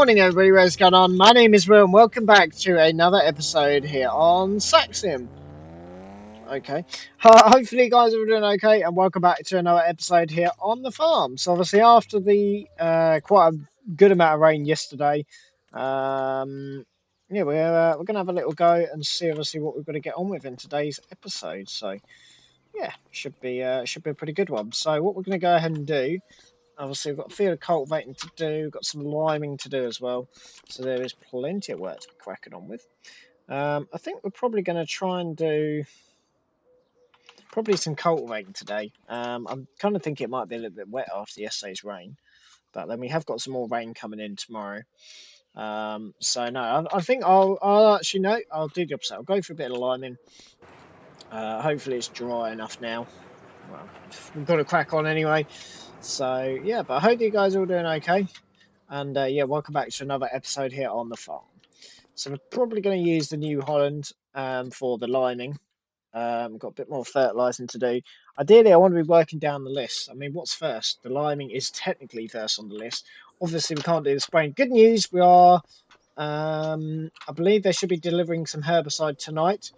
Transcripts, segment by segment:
morning, everybody. What's going on? My name is Will, and welcome back to another episode here on Saxlingham. Okay. Hopefully, you guys are doing okay, and welcome back to another episode here on the farm. So, obviously, after the quite a good amount of rain yesterday, yeah, we're gonna have a little go and see obviously what we've got to get on with in today's episode. So, yeah, should be a pretty good one. So, what we're gonna go ahead and do. Obviously, we've got a field of cultivating to do, we've got some liming to do as well. So there is plenty of work to be cracking on with. I think we're probably going to try and do probably some cultivating today. I'm kind of thinking it might be a little bit wet after yesterday's rain, but then we have got some more rain coming in tomorrow. So no, I think I'll actually no, I'll do the opposite. I'll go for a bit of liming. Hopefully it's dry enough now. Well, we've got to crack on anyway. So yeah, but I hope you guys are all doing okay. And yeah, welcome back to another episode here on the farm. So we're probably going to use the New Holland for the liming. Got a bit more fertilising to do. Ideally, I want to be working down the list. I mean, what's first? The liming is technically first on the list. Obviously, we can't do the spraying. Good news, we are. I believe they should be delivering some herbicide tonight.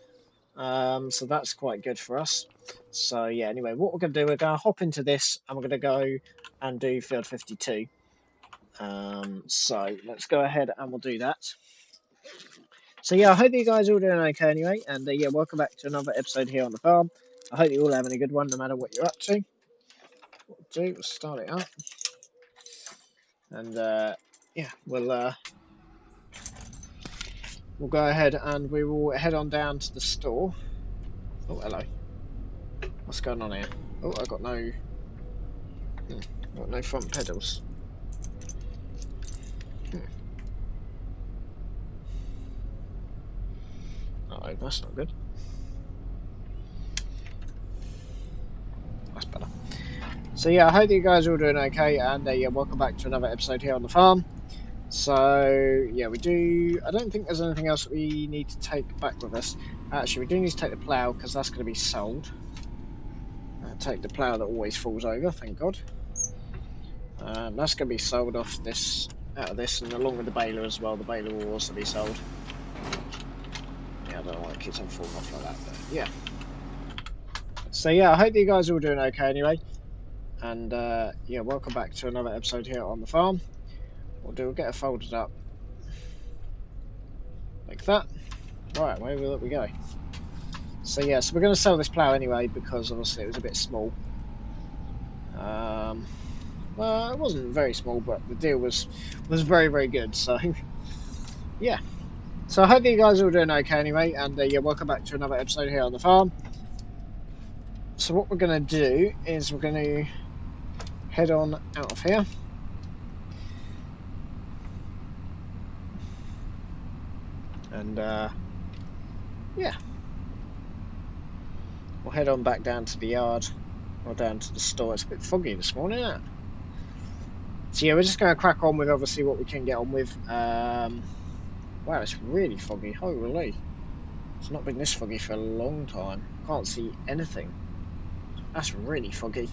So that's quite good for us. So yeah, anyway, what we're going to do, we're going to hop into this and we're going to go and do field 52. So let's go ahead and we'll do that. So yeah, I hope you guys are all doing okay anyway, and yeah, welcome back to another episode here on the farm. I hope you're all having a good one, no matter what you're up to. What we'll do, we'll start it up, and yeah, we'll go ahead and we will head on down to the store. Oh, hello. What's going on here? Oh, I got no front pedals. Oh, that's not good. That's better. So yeah, I hope you guys are all doing okay, and yeah, welcome back to another episode here on the farm. So yeah, we do. I don't think there's anything else we need to take back with us. Actually, we do need to take the plough because that's going to be sold. Take the plough that always falls over. Thank God. That's going to be sold off this out of this, and along with the baler as well. The baler will also be sold. Yeah, I don't know why it keeps on falling off like that, but yeah. So yeah, I hope you guys are all doing okay anyway, and yeah, welcome back to another episode here on the farm. We'll get it folded up like that. Right, where will we go? So yeah, so we're going to sell this plough anyway because obviously it was a bit small. Well, it wasn't very small, but the deal was very, very good. So yeah, so I hope you guys are all doing okay anyway, and yeah, welcome back to another episode here on the farm. So what we're going to do is we're going to head on out of here. And yeah, we'll head on back down to the yard or down to the store. It's a bit foggy this morning, isn't it? So yeah, we're just going to crack on with obviously what we can get on with. Wow, it's really foggy. Holy, it's not been this foggy for a long time. Can't see anything. That's really foggy.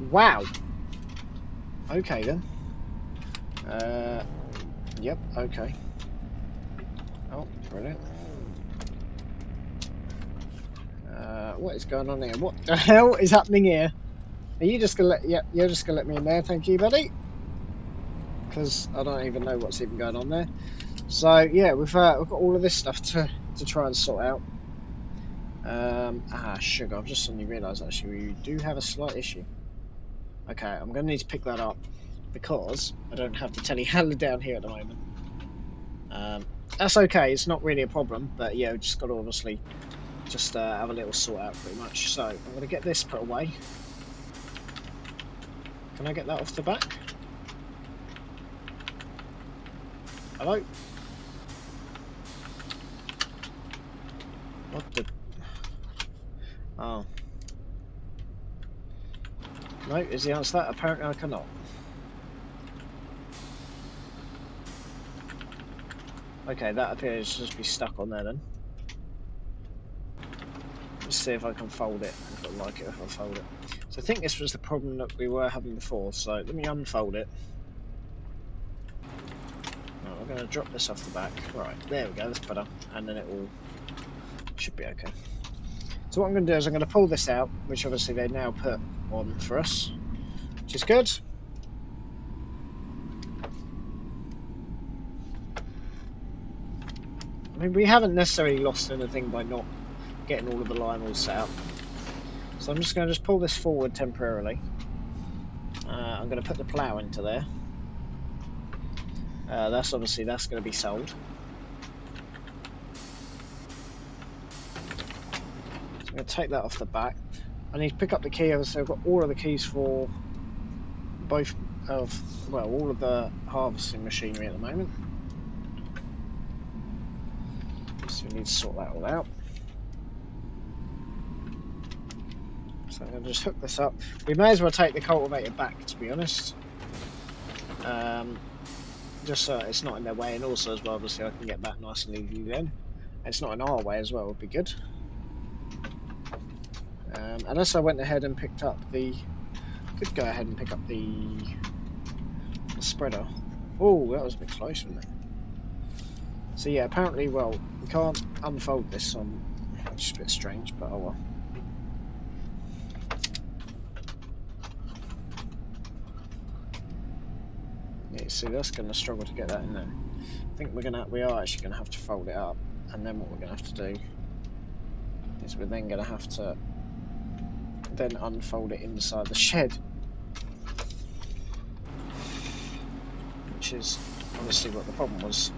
Wow. Okay then. Yep. Okay. Oh, brilliant. What is going on here? What the hell is happening here? Are you just gonna let? Yep, you're just gonna let me in there. Thank you, buddy. Because I don't even know what's even going on there. So yeah, we've got all of this stuff to try and sort out. Sugar. I've just suddenly realised actually we do have a slight issue. Okay, I'm gonna need to pick that up because I don't have the telehandler down here at the moment. That's okay. It's not really a problem, but yeah, we just got to obviously just have a little sort out pretty much. So I'm gonna get this put away. Can I get that off the back? Hello? What the? Oh. No, is the answer that? Apparently I cannot. Okay, that appears to just be stuck on there then. Let's see if I can fold it. If I like it if I fold it. So I think this was the problem that we were having before, so let me unfold it. we're going to drop this off the back. Right, there we go, that's better. And then it all should be okay. So what I'm going to do is I'm going to pull this out, which obviously they now put on for us, which is good. I mean, we haven't necessarily lost anything by not getting all of the line all set up. So I'm just going to pull this forward temporarily. I'm going to put the plough into there. That's going to be sold. So I'm going to take that off the back. I need to pick up the key. So I've got all of the keys for both of, well, all of the harvesting machinery at the moment. So we need to sort that all out. So I'm going to just hook this up. We may as well take the cultivator back, to be honest. Just so it's not in their way, and also as well, obviously I can get back nice and easy then. And it's not in our way as well, would be good. Unless I went ahead and picked up the... Could go ahead and pick up the spreader. Oh, that was a bit close, wasn't it? So yeah, apparently, well, we can't unfold this on, which is a bit strange, but oh well. Yeah, see, that's going to struggle to get that in there. I think we are actually going to have to fold it up, and then what we're going to have to do is we're then going to have to then unfold it inside the shed, which is honestly what the problem was.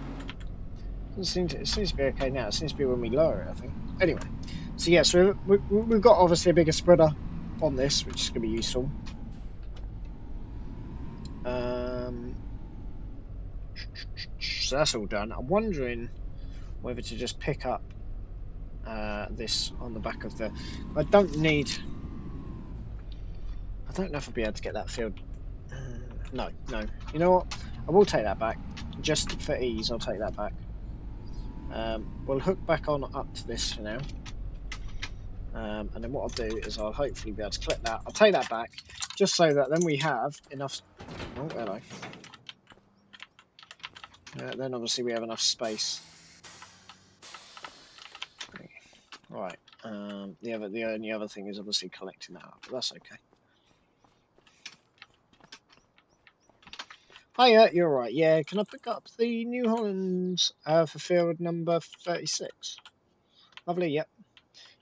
It seems to be okay now. It seems to be when we lower it, I think. Anyway, so yeah, so we've got obviously a bigger spreader on this, which is going to be useful. So that's all done. I'm wondering whether to just pick up this on the back of the... I don't know if I'll be able to get that field. No. You know what? I will take that back. Just for ease, I'll take that back. We'll hook back on up to this for now. And then what I'll do is I'll hopefully be able to clip that. I'll take that back, just so that then we have enough... Oh, hello. Then obviously we have enough space. Right. The only other thing is obviously collecting that up, but that's okay. Hiya, you're right. Yeah, can I pick up the New Hollands for field number 36? Lovely, yep.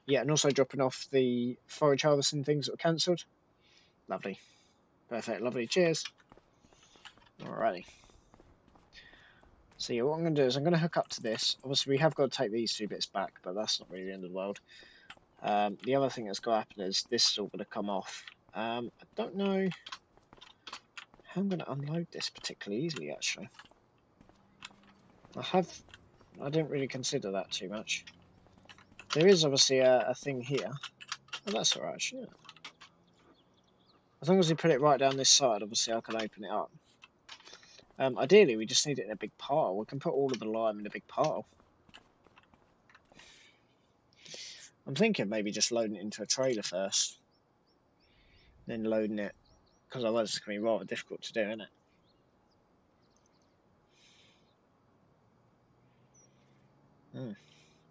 Yeah, and also dropping off the forage harvesting things that were cancelled. Lovely. Perfect, lovely. Cheers. Alrighty. So yeah, what I'm going to do is I'm going to hook up to this. Obviously, we have got to take these two bits back, but that's not really the end of the world. The other thing that's going to happen is this is all going to come off. I don't know how I'm going to unload this particularly easily, actually. I didn't really consider that too much. There is obviously a thing here. Oh, that's alright, actually. Yeah. As long as we put it right down this side, obviously I can open it up. Ideally, we just need it in a big pile. We can put all of the lime in a big pile. I'm thinking maybe just loading it into a trailer first. Then loading it, because otherwise it's going to be rather difficult to do, isn't it?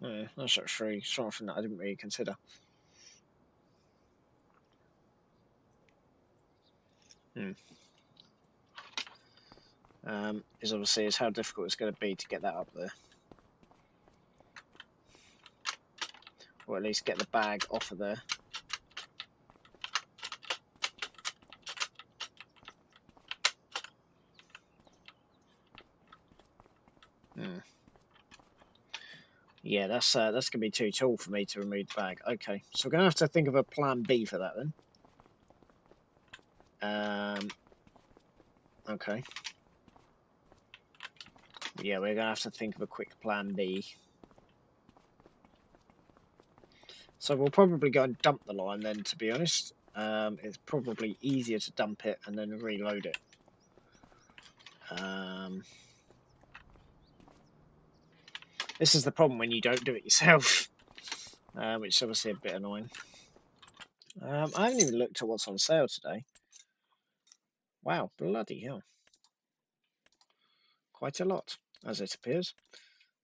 Yeah, that's actually something that I didn't really consider. Is obviously how difficult it's going to be to get that up there. Or at least get the bag off of there. Yeah, that's going to be too tall for me to remove the bag. Okay, so we're going to have to think of a plan B for that then. Okay. Yeah, we're going to have to think of a quick plan B. So we'll probably go and dump the line then, to be honest. It's probably easier to dump it and then reload it. This is the problem when you don't do it yourself, which is obviously a bit annoying. I haven't even looked at what's on sale today. Wow, bloody hell. Quite a lot. as it appears.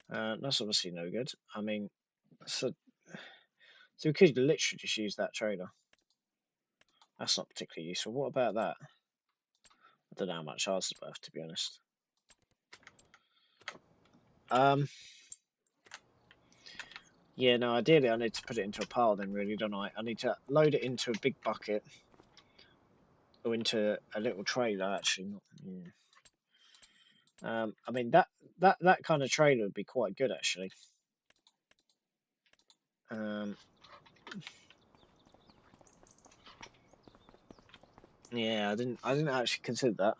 That's obviously no good. I mean, so we could literally just use that trailer. That's not particularly useful. What about that? I don't know how much ours is worth, to be honest. Yeah, no, ideally I need to put it into a pile then, really, don't I? I need to load it into a big bucket. Or into a little trailer, actually. Not, yeah. I mean, that kind of trailer would be quite good, actually. Yeah, I didn't actually consider that.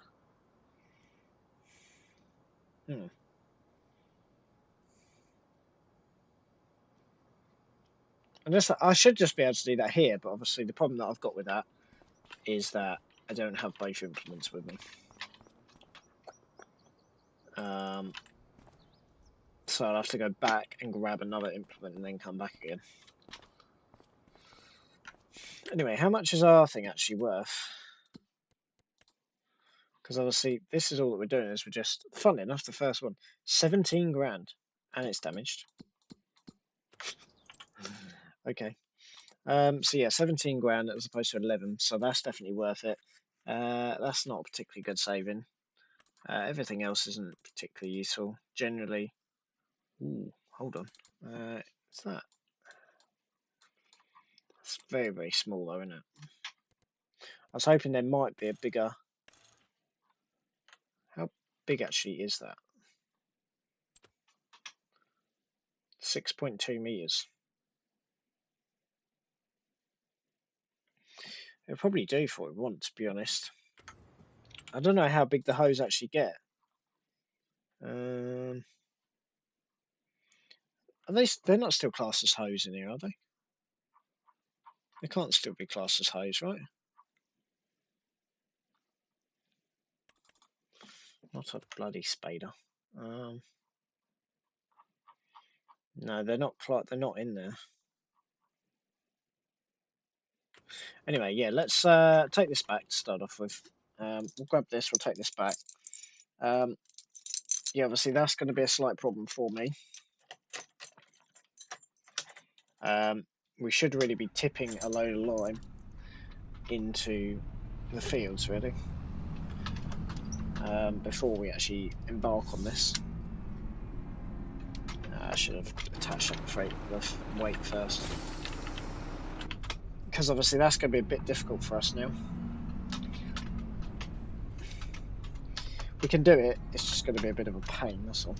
Hmm. Unless I should just be able to do that here, but obviously the problem that I've got with that is that I don't have both implements with me. So I'll have to go back and grab another implement and then come back again. Anyway, how much is our thing actually worth? Because obviously this is all that we're doing is we're just, fun enough, the first one, 17 grand, and it's damaged. Okay. So yeah, 17 grand as opposed to 11, so that's definitely worth it. That's not a particularly good saving. Everything else isn't particularly useful. Generally, ooh, hold on. What's that? It's very, very small though, isn't it? I was hoping there might be a bigger. How big actually is that? 6.2 meters. It'll probably do for what we want, to be honest. I don't know how big the hose actually get. Are they? They're not still classed as hose in here, are they? They can't still be classed as hose, right? Not a bloody spader. No, they're not. They're not in there. Anyway, yeah, let's take this back to start off with. We'll grab this. We'll take this back. Yeah, obviously that's going to be a slight problem for me. We should really be tipping a load of lime into the fields, really, before we actually embark on this. I should have attached up the weight first, because obviously that's going to be a bit difficult for us now. We can do it, it's just going to be a bit of a pain, that's all.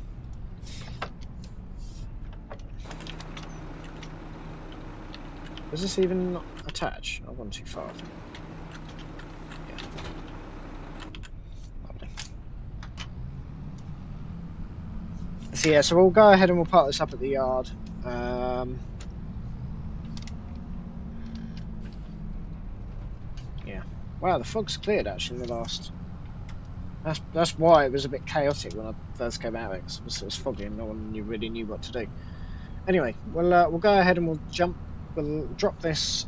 Does this even attach? I've gone too far, I think. Yeah. So yeah, so we'll go ahead and we'll park this up at the yard. Yeah. Wow, the fog's cleared actually in the last. That's why it was a bit chaotic when I first came out. It was foggy and no one really knew what to do. Anyway, we'll go ahead and we'll drop this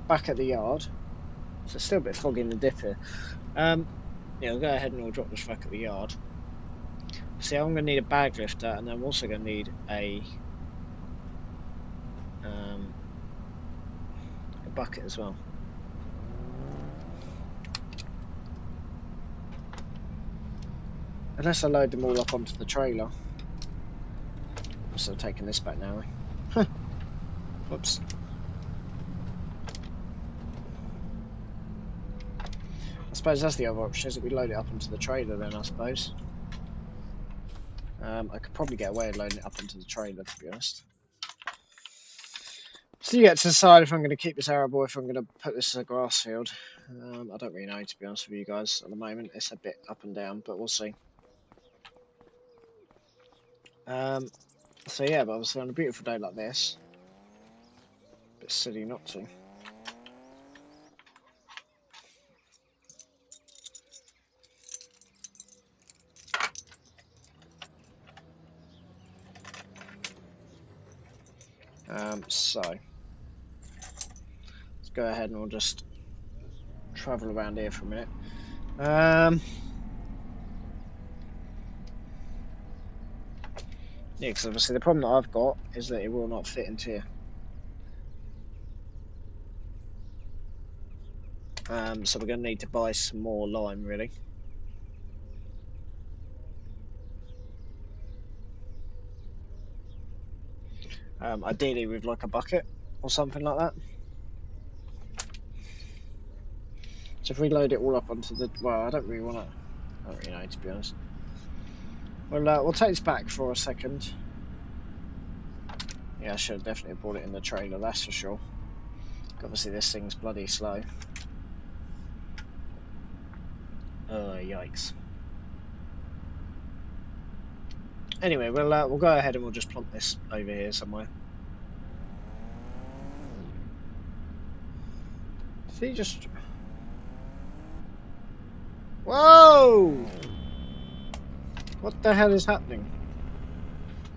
back at the yard. So it's still a bit foggy in the dip here. Yeah, we'll go ahead and we'll drop this back at the yard. See, I'm going to need a bag lifter, and I'm also going to need a bucket as well. Unless I load them all up onto the trailer. I'm still taking this back now. Whoops. I suppose that's the other option, is that we load it up onto the trailer then, I suppose. I could probably get away with loading it up onto the trailer, to be honest. So you get to decide if I'm going to keep this arable, if I'm going to put this as a grass field. I don't really know, to be honest with you guys, at the moment. It's a bit up and down, but we'll see. So yeah, but obviously on a beautiful day like this, a bit silly not to. So let's go ahead and we'll just travel around here for a minute. Yeah, because obviously the problem that I've got is that it will not fit into here. So we're going to need to buy some more lime, really. Ideally with like a bucket or something like that. So if we load it all up onto the... Well, I don't really want to... I don't really know, to be honest. Well, we'll take this back for a second. Yeah, I should have definitely brought it in the trailer, that's for sure. Obviously this thing's bloody slow. Yikes. Anyway, we'll go ahead and we'll just plonk this over here somewhere. See, just... Whoa! What the hell is happening?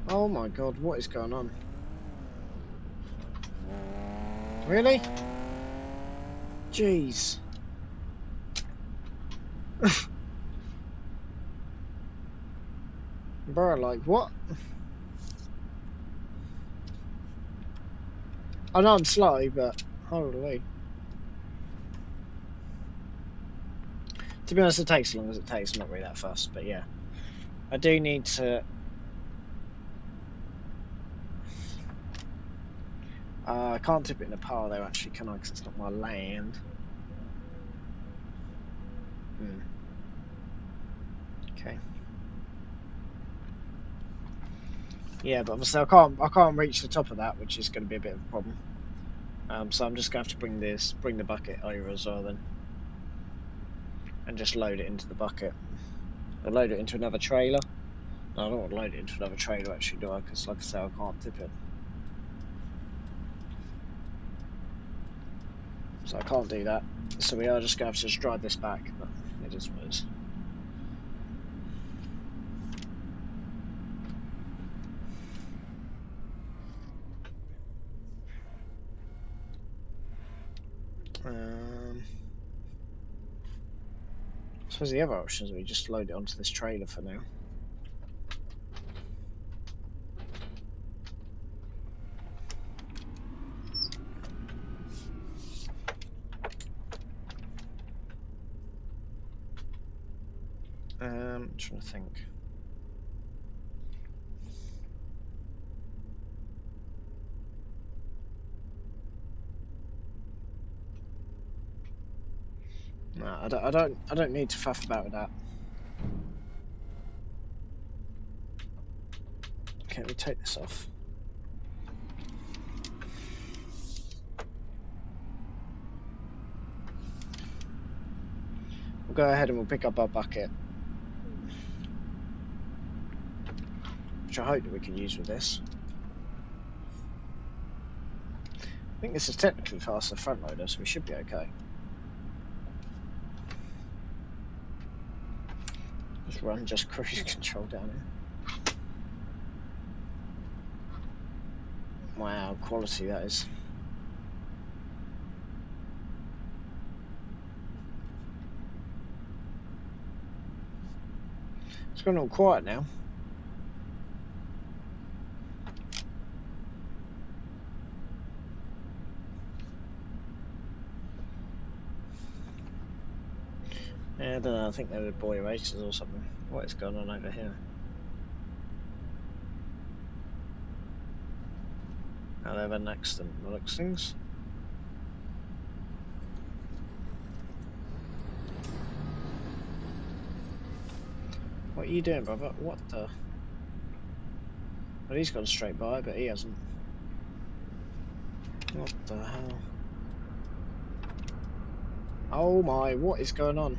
Oh my god, what is going on? Really? Jeez. Bro, like, what? I know I'm slow, but holy. To be honest, it takes as long as it takes. I'm not really that fussed, but yeah. I do need to... I can't tip it in a pile though, actually, can I? Because it's not my land. Okay. Yeah, but obviously I can't reach the top of that, which is going to be a bit of a problem. So I'm just going to have to bring the bucket over as well then, and just load it into the bucket. I'll load it into another trailer. No, I don't want to load it into another trailer actually, do I? Because like I say, I can't tip it. So I can't do that. So we are just going to have to just drive this back, but it is what it is. I suppose the other option is we just load it onto this trailer for now. I'm trying to think. No, I don't need to faff about with that. Okay, we take this off. We'll go ahead and we'll pick up our bucket, which I hope that we can use with this. I think this is technically faster front loader, so we should be okay. Just run just cruise control down here. Wow, quality that is. It's gone all quiet now. Yeah, I don't know, I think they were boy racers or something. What is going on over here? Now they've had an accident, the looks things. What are you doing, brother? What the? Well, he's gone straight by, but he hasn't. What the hell? Oh my, what is going on?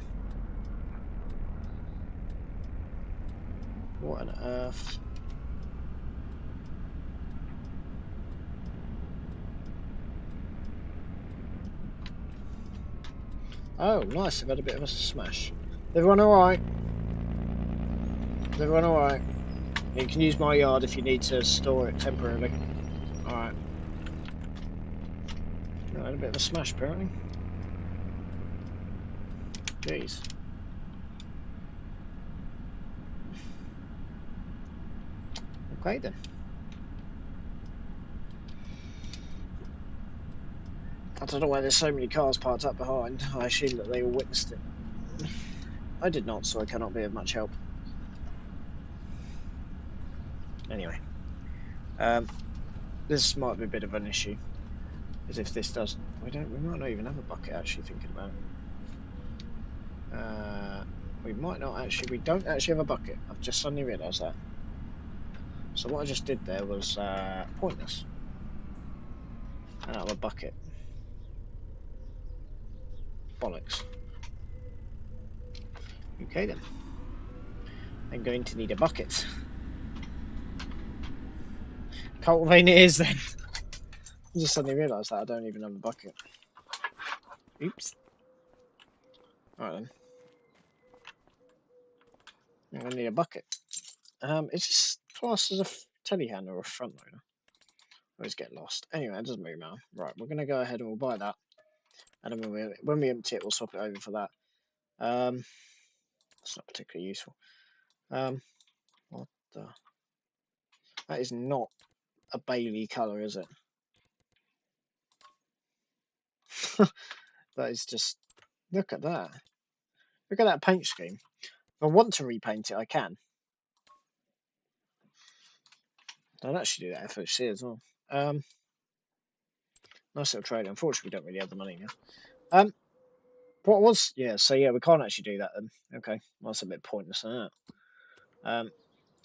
What on earth? Oh, nice, I've had a bit of a smash. Everyone alright? Everyone alright? You can use my yard if you need to store it temporarily. Alright. I had a bit of a smash apparently. Jeez. Okay then. I don't know why there's so many cars parked up behind. I assume that they all witnessed it. I did not, so I cannot be of much help. Anyway, this might be a bit of an issue, as if this does. We might not even have a bucket. Actually, thinking about it, we might not actually. We don't actually have a bucket. I've just suddenly realised that. So what I just did there was pointless. I don't have a bucket. Bollocks. Okay then. I'm going to need a bucket. Cultivating it is then. I just suddenly realised that I don't even have a bucket. Oops. Alright then. I'm going to need a bucket. Is this classed as a telehandler or a front loader? I always get lost. Anyway, it doesn't really matter. Right, we're going to go ahead and we'll buy that. And then when we empty it, we'll swap it over for that. It's not particularly useful. What the? That is not a Bailey colour, is it? That is just... Look at that. Look at that paint scheme. If I want to repaint it, I can. I'd actually do that FOC as well. Nice little trade. Unfortunately, we don't really have the money now. What was... Yeah, so yeah, we can't actually do that then. Okay, well, that's a bit pointless, isn't it?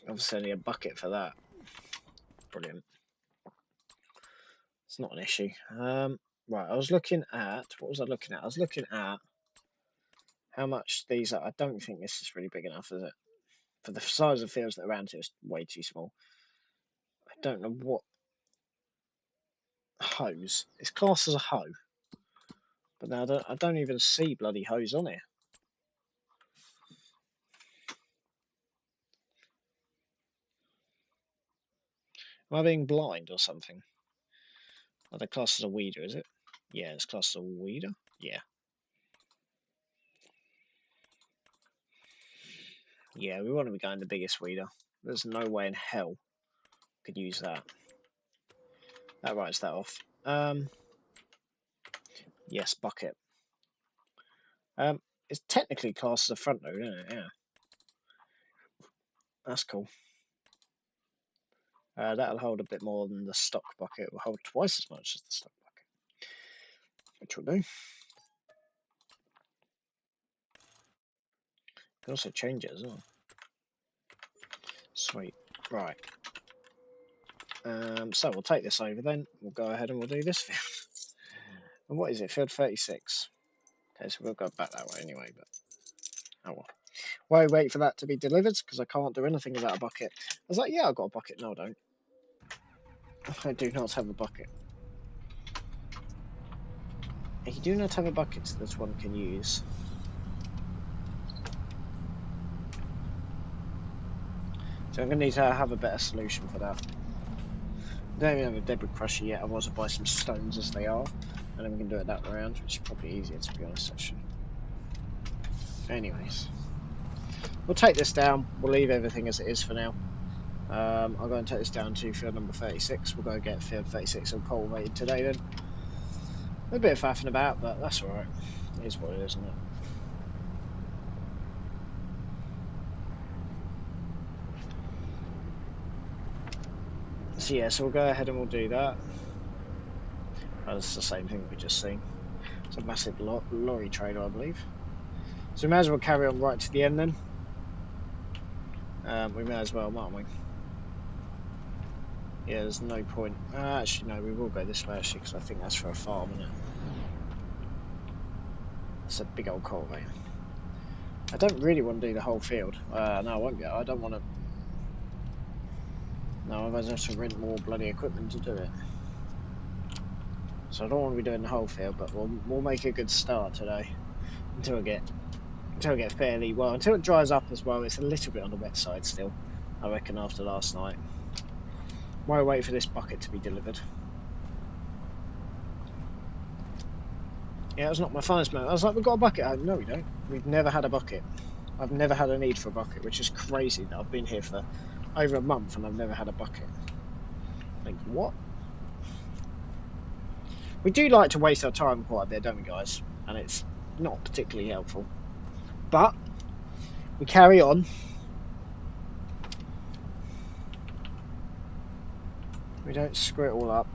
Obviously, I need a bucket for that. Brilliant. It's not an issue. Right, I was looking at... What was I looking at? I was looking at how much these are. I don't think this is really big enough, is it? For the size of fields that are around here, it's way too small. I don't know what... Hose. It's classed as a hoe. But now I don't even see bloody hose on here. Am I being blind or something? Are they classed as a weeder, is it? Yeah, it's classed as a weeder. Yeah. Yeah, we want to be going the biggest weeder. There's no way in hell we could use that. That writes that off. Yes, bucket. It's technically classed as a front load, isn't it? Yeah. That's cool. That'll hold a bit more than the stock bucket. It will hold twice as much as the stock bucket, which will do. Can also change it as well. Sweet. Right. So we'll take this over then. We'll go ahead and we'll do this field. And what is it? Field 36. Okay, so we'll go back that way anyway, but oh well. Why wait for that to be delivered? Because I can't do anything without a bucket. I was like, yeah, I've got a bucket. No, I don't. I do not have a bucket. You do not have a bucket that one can use. So I'm going to need to have a better solution for that. I don't even have a debris crusher yet, otherwise I'll buy some stones as they are. And then we can do it that way around, which is probably easier to be honest actually. Anyways. We'll take this down, we'll leave everything as it is for now. I'll go and take this down to field number 36. We'll go get field 36 all cultivated today then. A bit of faffing about, but that's alright. It is what it is, isn't it? So yeah, so we'll go ahead and we'll do that. Oh, it's the same thing we just seen. It's a massive lorry trailer, I believe. So we may as well carry on right to the end then. We may as well, mightn't we? Yeah, there's no point. Actually, no, we will go this way actually, because I think that's for a farm, isn't it? It's a big old cultivator. I don't really want to do the whole field. No, I won't be. I don't want to. No, otherwise I have to rent more bloody equipment to do it. So I don't want to be doing the whole field, but we'll make a good start today until I get fairly well, until it dries up as well. It's a little bit on the wet side still, I reckon, after last night. Why wait for this bucket to be delivered? Yeah, it was not my finest moment. I was like, we've got a bucket. No, we don't. We've never had a bucket. I've never had a need for a bucket, which is crazy that I've been here for over a month and I've never had a bucket. Like, what? We do like to waste our time quite a bit, don't we, guys? And it's not particularly helpful. But we carry on. We don't screw it all up.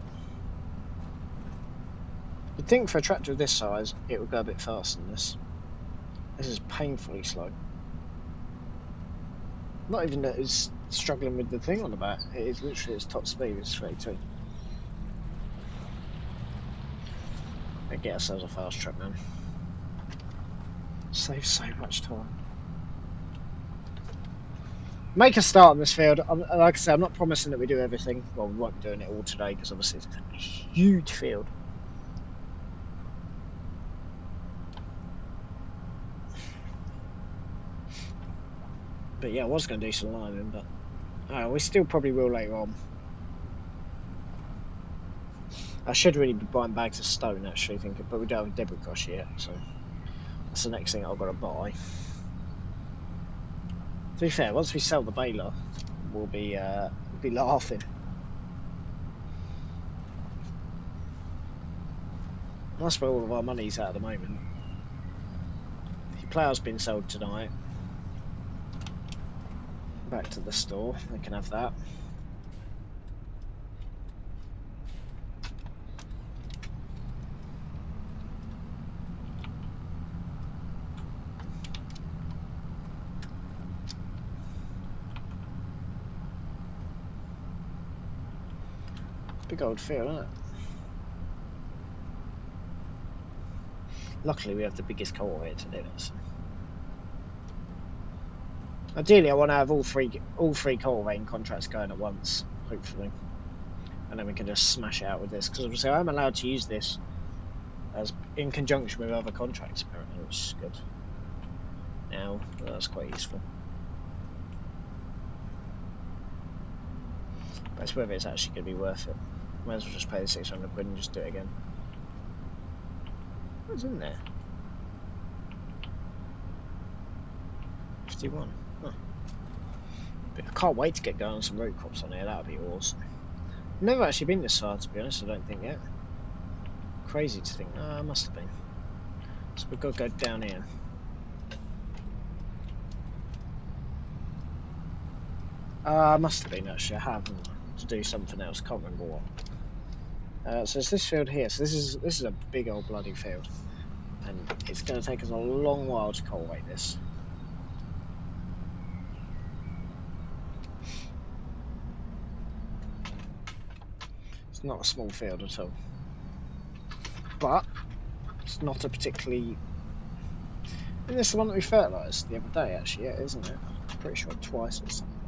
You'd think for a tractor of this size, it would go a bit faster than this. This is painfully slow. Not even that it's struggling with the thing on the back. It is literally its top speed is 32. Let's get ourselves a fast truck, man. Saves so much time. Make a start on this field. Like I said, I'm not promising that we do everything. Well, we won't be doing it all today because obviously it's a huge field. But yeah, I was going to do some liming, but we still probably will later on. I should really be buying bags of stone, actually, thinking, but we don't have a debit crush yet, so that's the next thing I've got to buy. To be fair, once we sell the baler, we'll be laughing. That's where all of our money's at the moment. The plough's been sold tonight. Back to the store, they can have that. Big old field, isn't it? Luckily, we have the biggest cultivator to do this. Ideally, I want to have all three cultivating contracts going at once, hopefully, and then we can just smash it out with this. Because obviously, I'm allowed to use this as in conjunction with other contracts, apparently, which is good. Now, that's quite useful. But it's whether it's actually going to be worth it. Might as well just pay the 600 quid and just do it again. What's in there? 51. Huh. But I can't wait to get going on some root crops on here. That would be awesome. Never actually been this far, to be honest. I don't think yet. Crazy to think. No, I must have been. So we've got to go down here. I must have been actually. I have to do something else. Can't remember what. So it's this field here. So this is a big old bloody field, and it's going to take us a long while to cultivate this. It's not a small field at all, but it's not a particularly. And this is the one that we fertilised the other day, actually, yeah, isn't it? I'm pretty sure twice or something.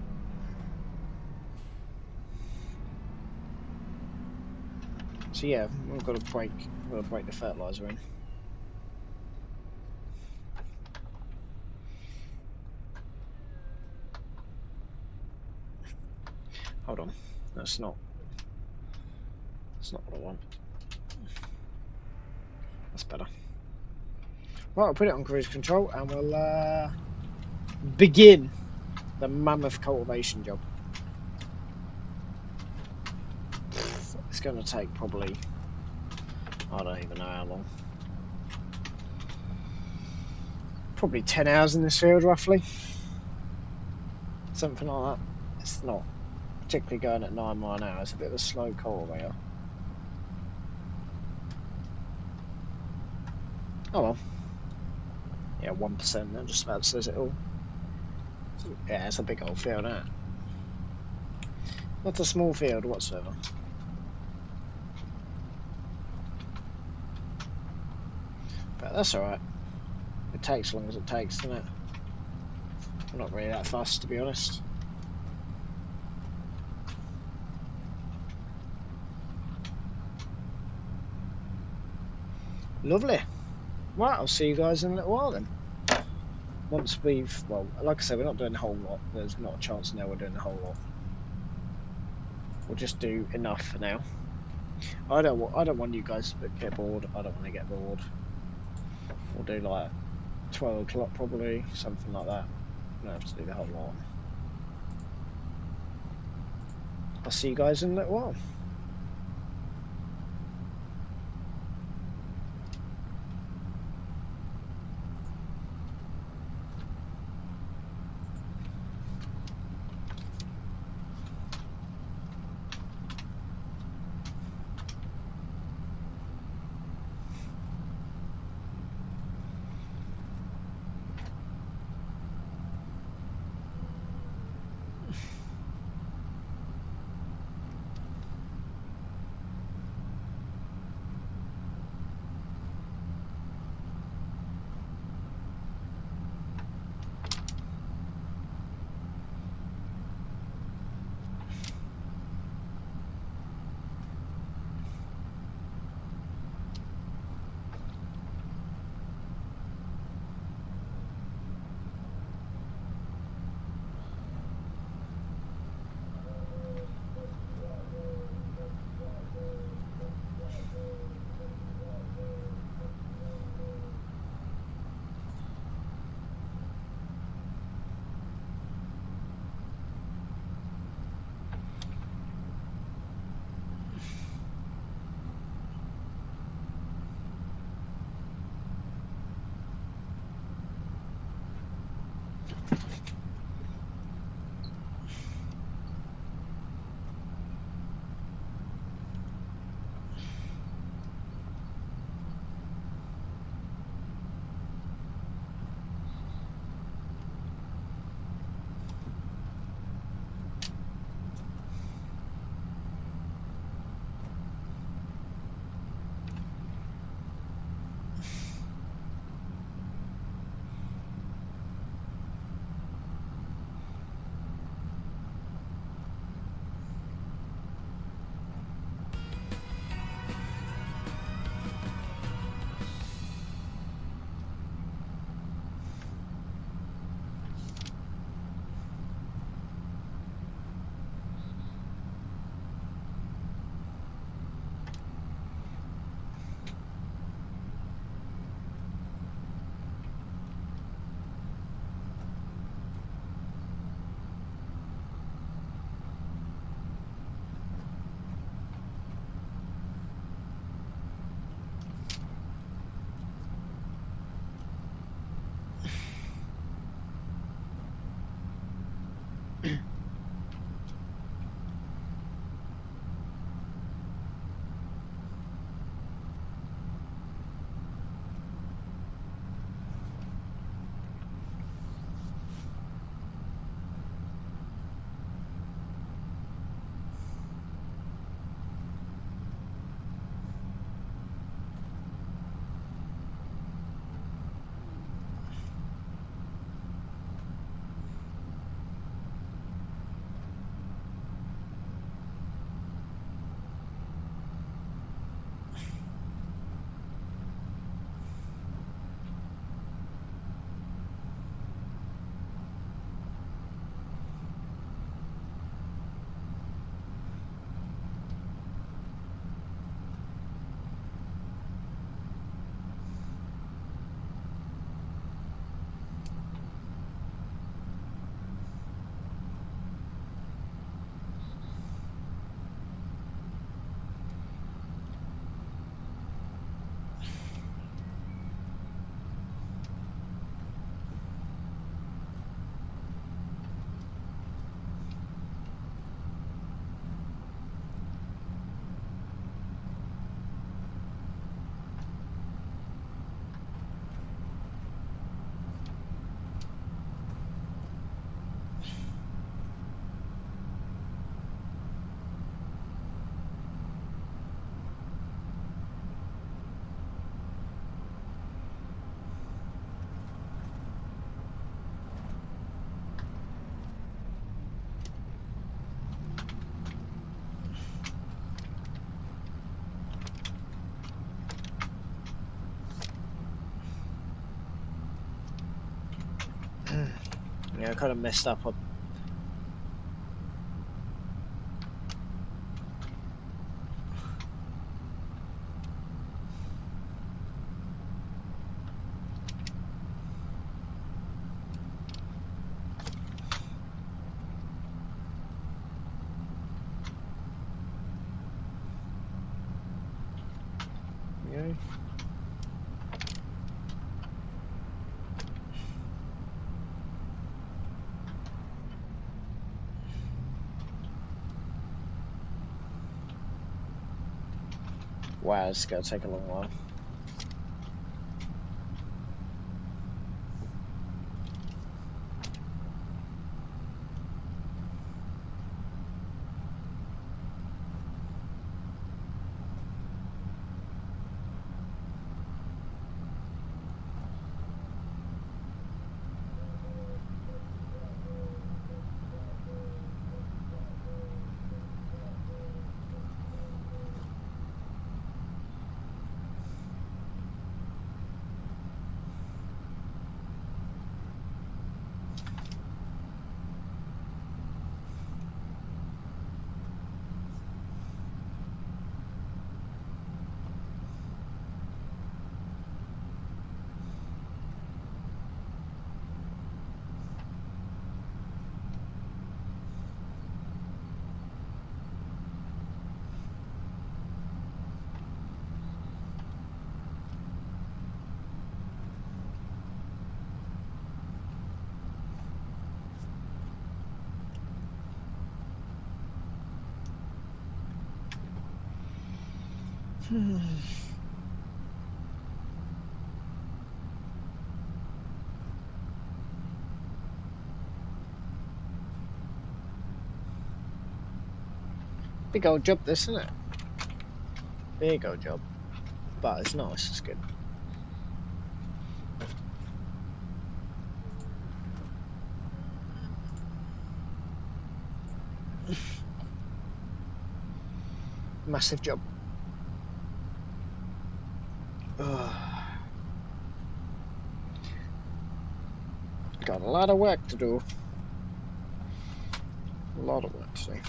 So yeah, we've got to break the fertiliser in. Hold on, that's not what I want. That's better. Right, I'll put it on cruise control and we'll begin the mammoth cultivation job. It's going to take probably, I don't even know how long. Probably 10 hours in this field, roughly. Something like that. It's not particularly going at 9 mile an hour. It's a bit of a slow cultivator. Oh well. Yeah, 1%. That just about says it all. Yeah, it's a big old field, isn't it? Not a small field whatsoever. But that's alright. It takes as long as it takes, doesn't it? I'm not really that fussed, to be honest. Lovely. Right, I'll see you guys in a little while then. Once we've, well, like I said, we're not doing the whole lot. There's not a chance now we're doing the whole lot. We'll just do enough for now. I don't want you guys to get bored. I don't want to get bored. We'll do like 12 o'clock probably, something like that. We don't have to do the whole lot. I'll see you guys in a little while. Yeah, I kind of messed up. go. Wow, it's going to take a long while. Big old job, this, isn't it? Big old job. But it's nice, it's good. Massive job. Got a lot of work to do. A lot of work to do.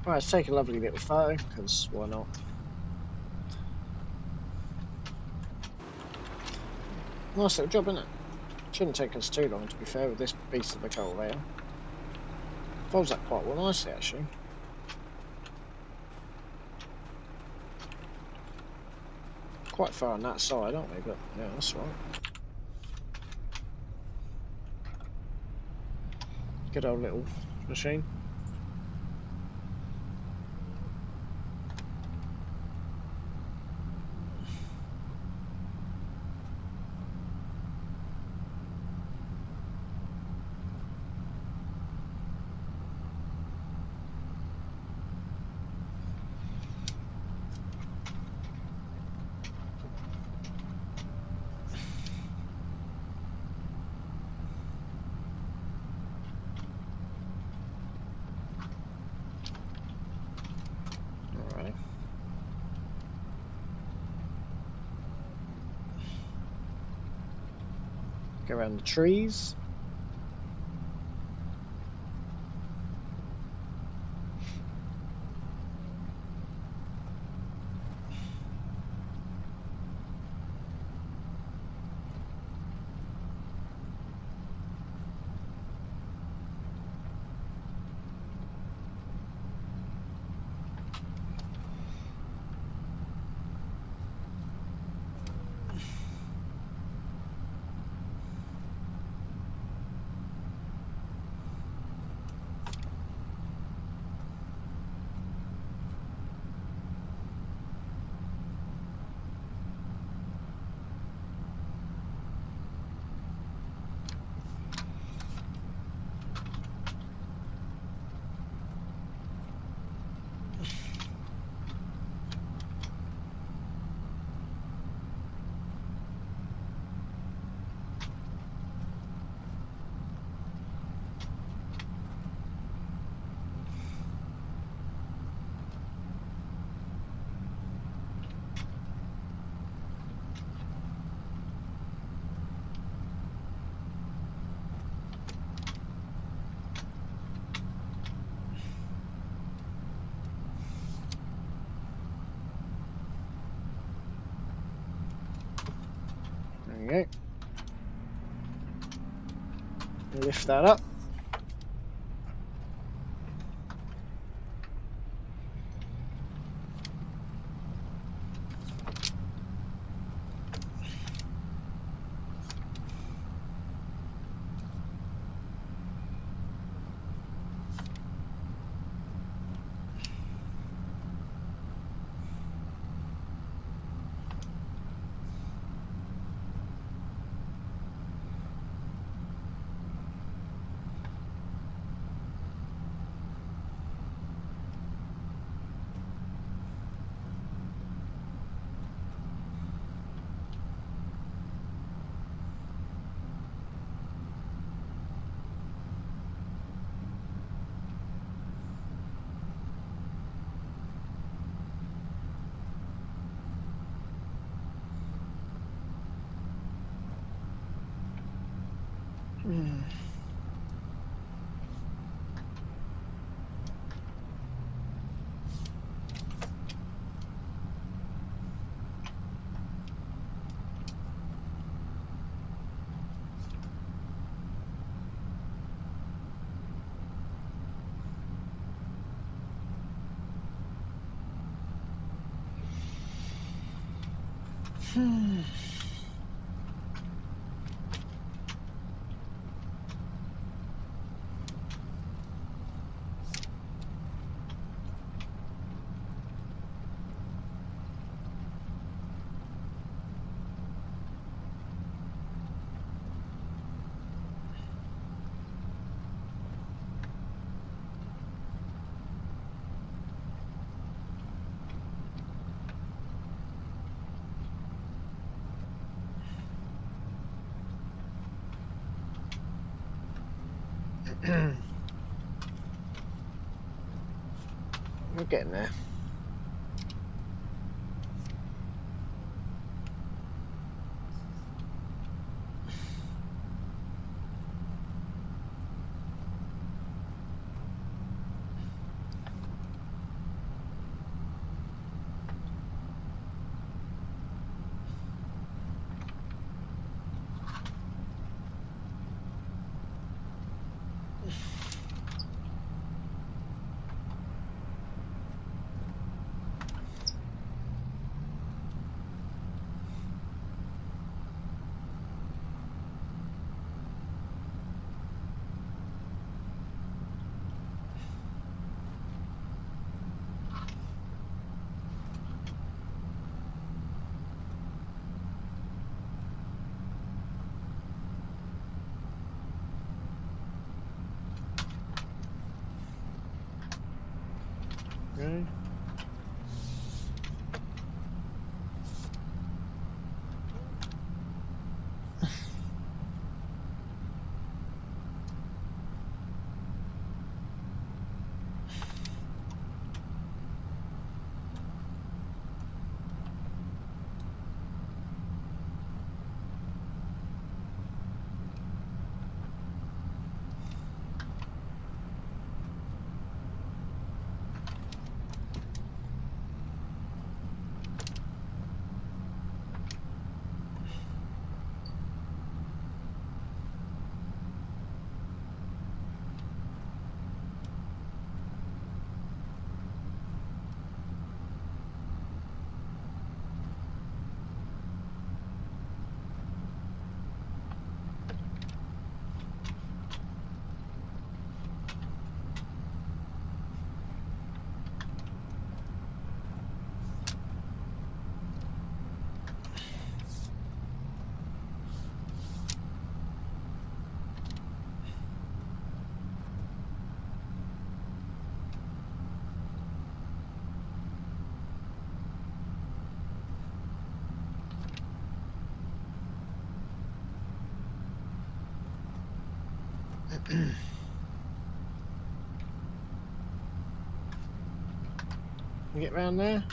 Right, let's take a lovely little photo, because why not? Nice little job, isn't it? Shouldn't take us too long, to be fair, with this beast of a cultivator. Folds that quite well nicely, actually. Quite far on that side, aren't we? But yeah, that's right. Good old little machine. Alright. Go around the trees. There we go. Lift that up. We're getting there. Okay. We get round there?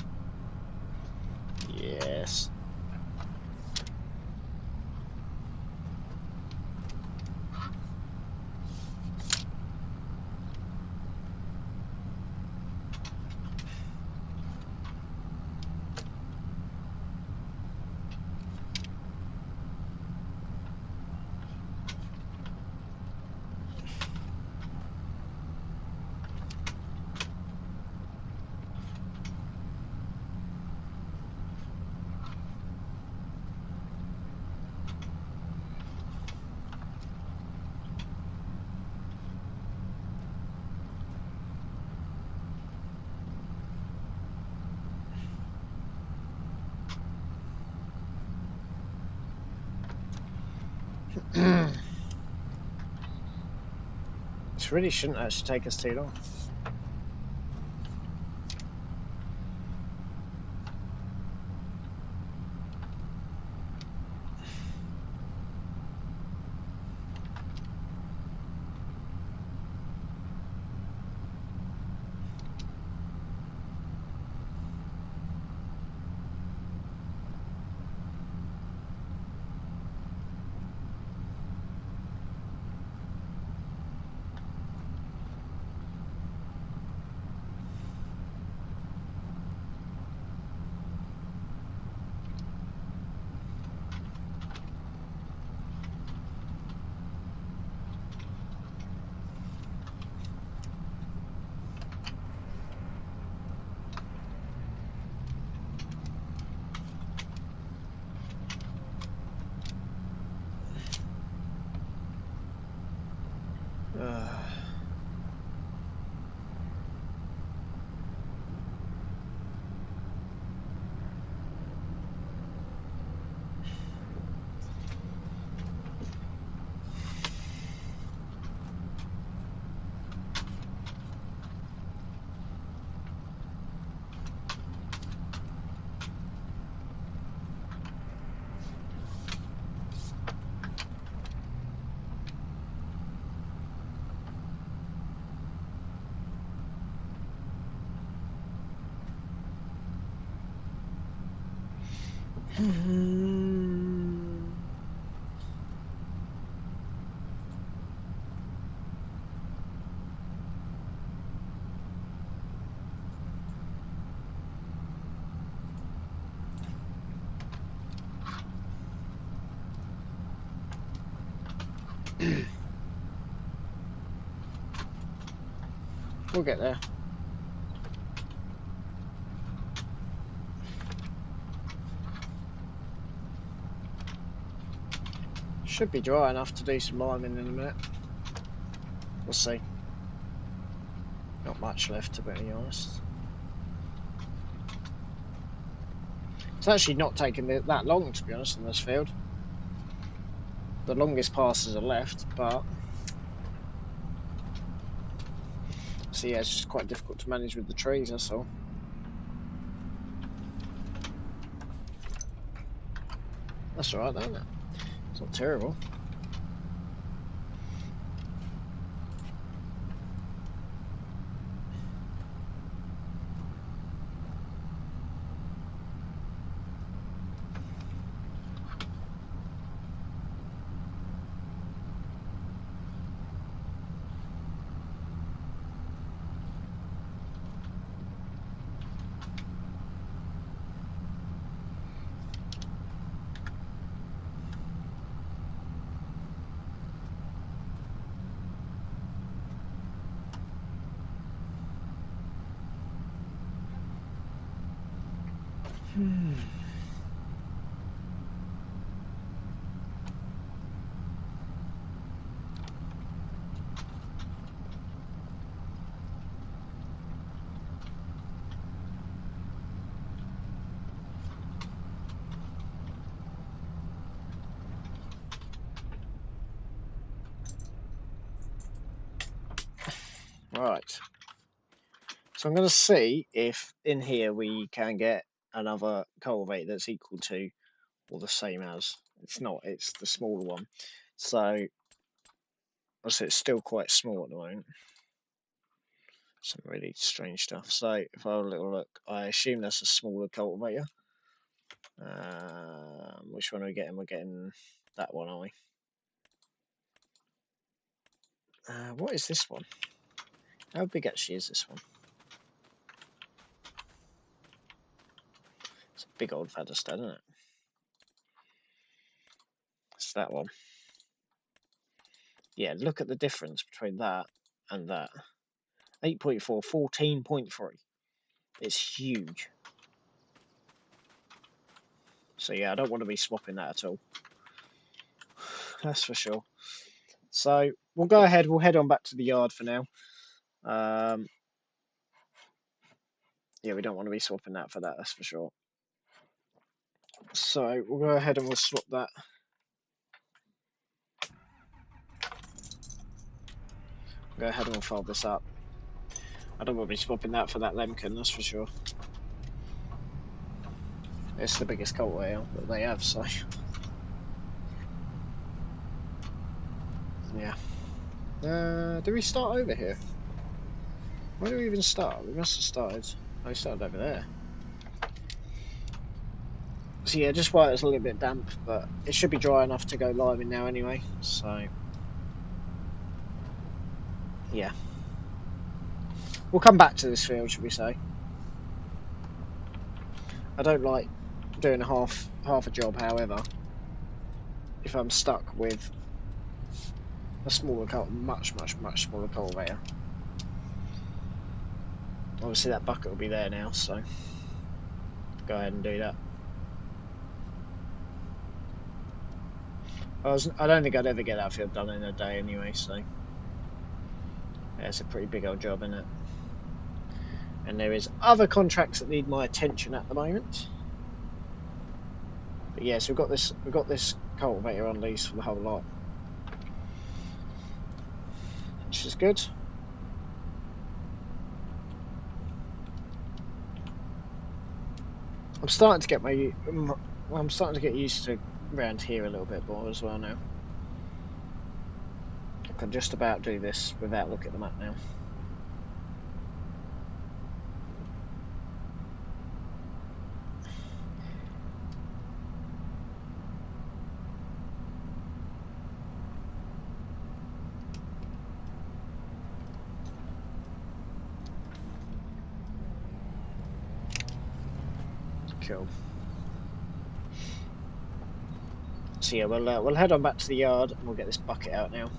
Yes. This really shouldn't actually take us too long. We'll get there. Should be dry enough to do some liming in a minute. We'll see. Not much left, to be honest. It's actually not taking that long, to be honest, in this field. The longest passes are left, but so yeah, it's just quite difficult to manage with the trees, that's all. That's alright, though, isn't it? It's not terrible. Right. So I'm going to see if in here we can get another cultivate that's equal to or the same as. It's not, it's the smaller one. So it's still quite small at the moment. Some really strange stuff. So if I have a little look, I assume that's a smaller cultivator. Which one are we getting? We're getting that one, are we? What is this one? How big actually is this one? It's a big old featherstone, isn't it? It's that one. Yeah, look at the difference between that and that. 8.4, 14.3. It's huge. So yeah, I don't want to be swapping that at all. That's for sure. So we'll go ahead. We'll head on back to the yard for now. Yeah, we don't want to be swapping that for that. That's for sure. So we'll go ahead and we'll swap that. Go ahead and we'll fold this up. I don't want to be swapping that for that Lemken, that's for sure. It's the biggest cultivator that they have, so yeah. Do we start over here? Where do we even start? We must have started. Oh, we started over there. So yeah, just why it's a little bit damp, but it should be dry enough to go liming now anyway. So yeah, we'll come back to this field, should we say? I don't like doing half a job. However, if I'm stuck with a smaller much smaller cultivator, obviously that bucket will be there now. So go ahead and do that. I don't think I'd ever get that field done in a day anyway. So yeah, it's a pretty big old job, isn't it? And there is other contracts that need my attention at the moment. But yeah, so we've got this cultivator on lease for the whole lot, which is good. I'm starting to get used to around here a little bit more as well now. I can just about do this without looking at the map now. Cool. So yeah, we'll head on back to the yard and we'll get this bucket out now.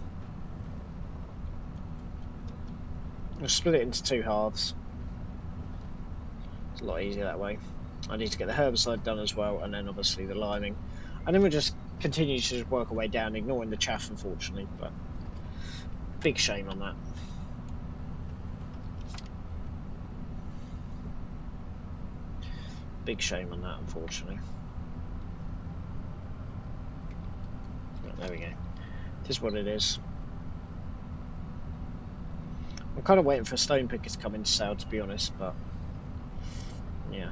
We'll split it into two halves. It's a lot easier that way. I need to get the herbicide done as well, and then obviously the liming, and then we'll just continue to just work our way down, ignoring the chaff, unfortunately. But big shame on that. Big shame on that, unfortunately. Right, there we go. This is what it is. I'm kind of waiting for stone pickers to come into sale, to be honest, but yeah.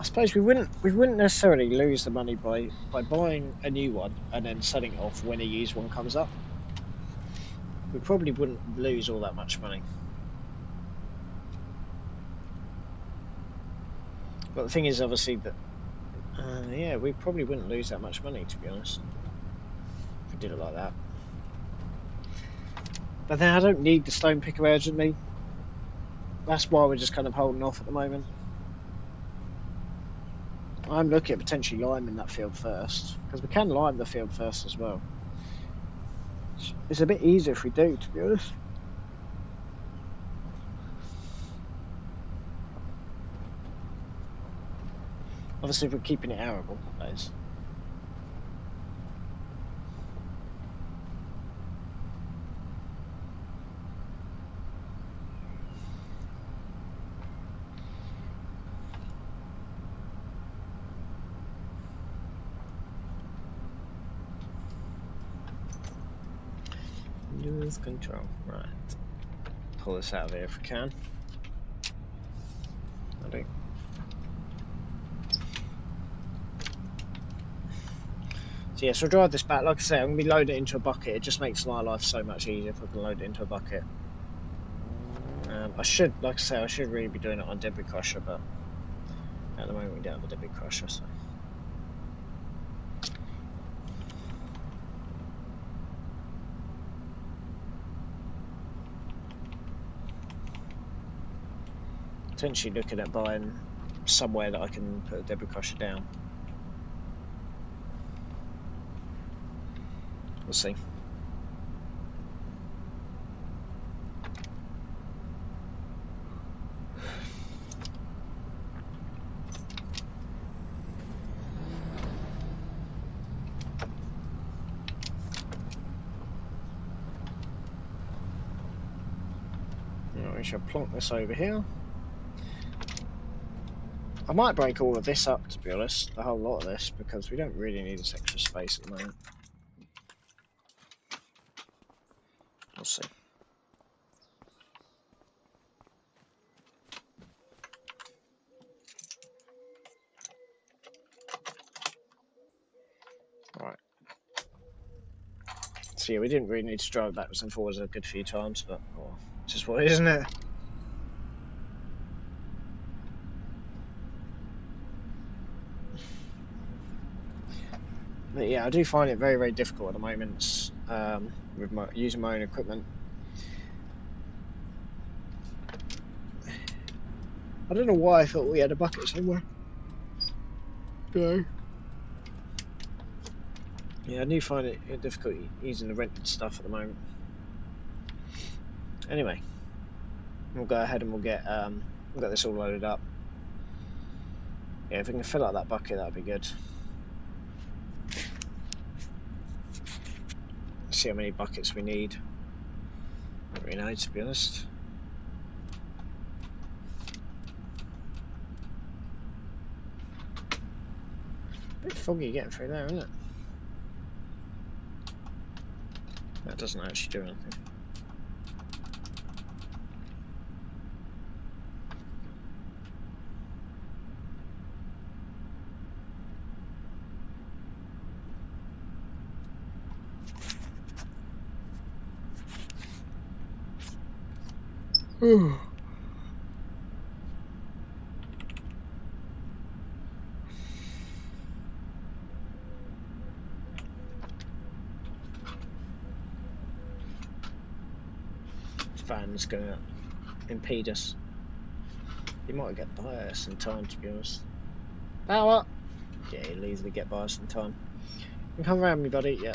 I suppose we wouldn't necessarily lose the money by buying a new one and then selling it off when a used one comes up. We probably wouldn't lose all that much money. But the thing is, obviously, that yeah, we probably wouldn't lose that much money, to be honest, if we did it like that. But then I don't need the stone picker urgently. That's why we're just kind of holding off at the moment. I'm looking at potentially liming that field first, because we can lime the field first as well. It's a bit easier if we do, to be honest. Obviously, if we're keeping it arable, that is. Lose control. Right. Pull this out of here if we can. I do. So yeah, so we'll drive this back. Like I say, I'm going to be loading it into a bucket. It just makes my life so much easier if I can load it into a bucket. I should, like I say, I should really be doing it on debris crusher, but at the moment we don't have a debris crusher, so. Potentially looking at buying somewhere that I can put a debris crusher down. We'll see. Now we shall plonk this over here. I might break all of this up, to be honest, the whole lot of this, because we don't really need this extra space at the moment. We'll see. Right. So yeah, we didn't really need to drive backwards and forwards a good few times, but oh, just what it is, isn't it? But yeah, I do find it very, very difficult at the moment with using my own equipment. I don't know why I thought we had a bucket somewhere. No. Yeah, I do find it difficult using the rented stuff at the moment. Anyway, we'll go ahead and we'll get this all loaded up. Yeah, if we can fill out that bucket, that'd be good. Let's see how many buckets we need. I don't really know, to be honest. A bit foggy getting through there, isn't it? That doesn't actually do anything. Fan's going to impede us. He might get by us in time, to be honest. Power! Yeah, he'll easily get by us in time. You can come around me, buddy. Yeah,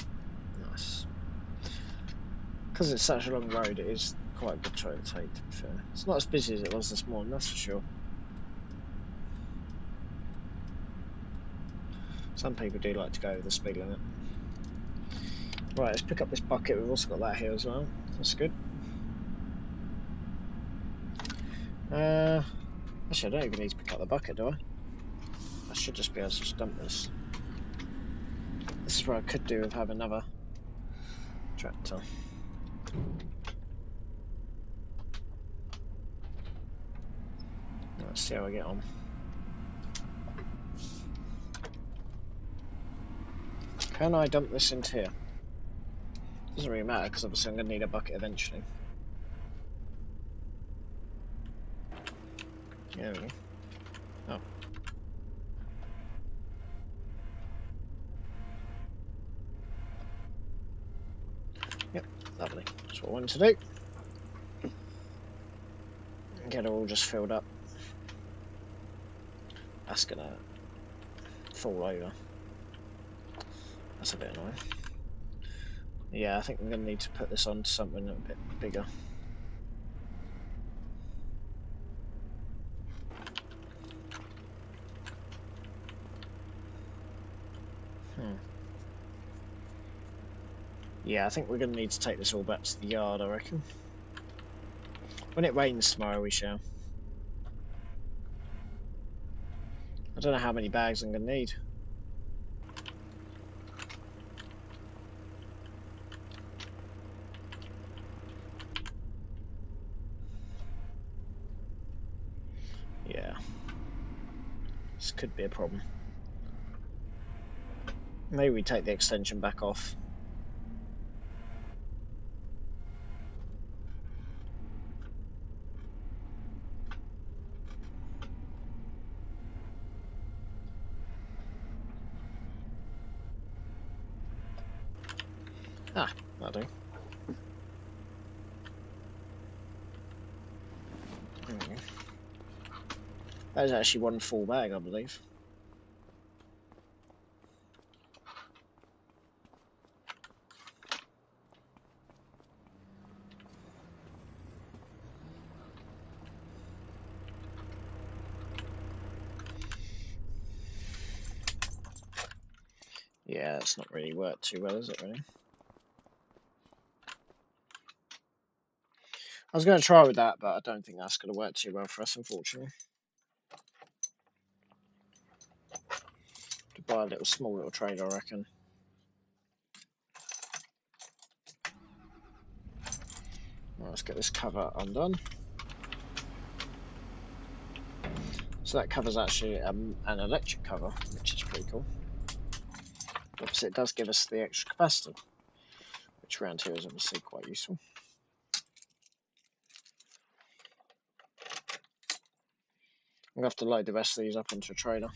nice. Because it's such a long road, it is quite a good train to take, to be fair. It's not as busy as it was this morning, that's for sure. Some people do like to go over the speed limit. Right, let's pick up this bucket. We've also got that here as well. That's good. Actually, I don't even need to pick up the bucket, do I? I should just be able to just dump this. This is what I could do with having another tractor. Let's see how I get on. Can I dump this into here? Doesn't really matter because obviously I'm going to need a bucket eventually. Yeah, there we go. Oh. Yep, lovely. That's what I wanted to do. Get it all just filled up. That's going to fall over. That's a bit annoying. Yeah, I think I'm going to need to put this on to something a bit bigger. Yeah, I think we're going to need to take this all back to the yard, I reckon. When it rains tomorrow, we shall. I don't know how many bags I'm going to need. Yeah. This could be a problem. Maybe we take the extension back off. Ah, that'll do. That is actually one full bag, I believe. Yeah, it's not really worked too well, is it, really? I was going to try with that, but I don't think that's going to work too well for us, unfortunately. To buy a small little trailer, I reckon. let's get this cover undone. So that cover's actually an electric cover, which is pretty cool. Obviously, it does give us the extra capacitor, which around here is obviously quite useful. I'm going to have to load the rest of these up onto a trailer.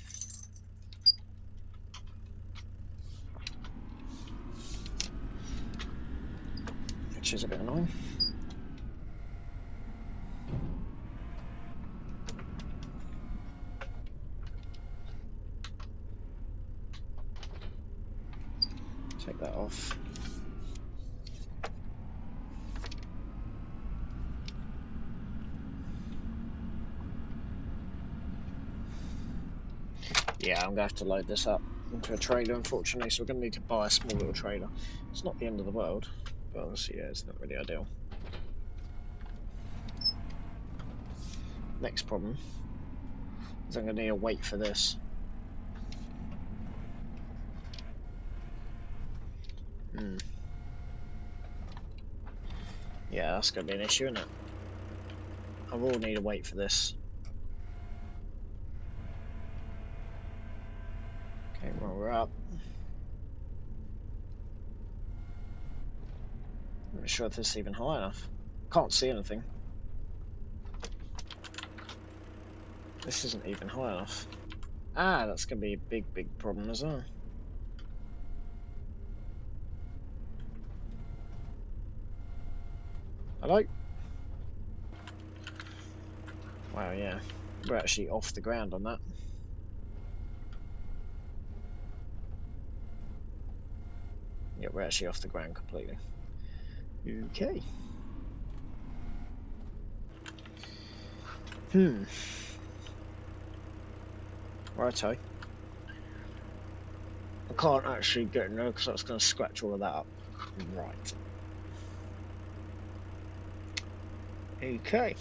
Which is a bit annoying. Take that off. Yeah, I'm going to have to load this up into a trailer, unfortunately, so we're going to need to buy a small little trailer. It's not the end of the world, but obviously, yeah, it's not really ideal. Next problem is I'm going to need a weight for this. Yeah, that's going to be an issue, isn't it? I will need a weight for this. Okay, well, we're up. I'm not sure if this is even high enough. Can't see anything. This isn't even high enough. Ah, that's going to be a big problem as well. Hello? Wow, yeah. We're actually off the ground on that. Yeah, we're actually off the ground completely. Okay. Righto. I can't actually get in there because that's going to scratch all of that up. Right. Okay.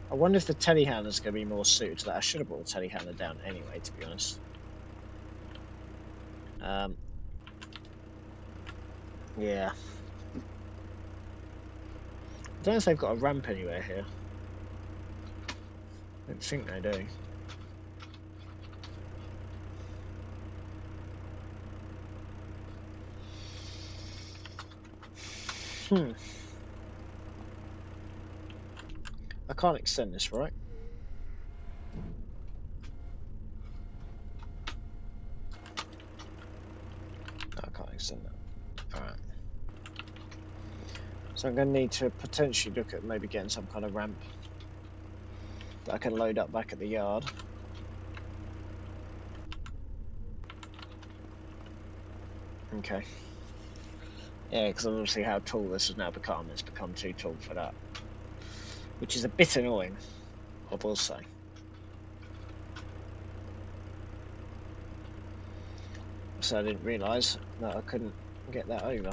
I wonder if the telehandler is going to be more suited to that. I should have brought the telehandler down anyway, to be honest. Yeah. I don't know if they've got a ramp anywhere here. I don't think they do. I can't extend this, right? No, I can't extend that. Alright. So I'm going to need to potentially look at maybe getting some kind of ramp that I can load up back at the yard. Okay. Yeah, because obviously how tall this has now become, it's become too tall for that. Which is a bit annoying, I will say. So I didn't realise that I couldn't get that over.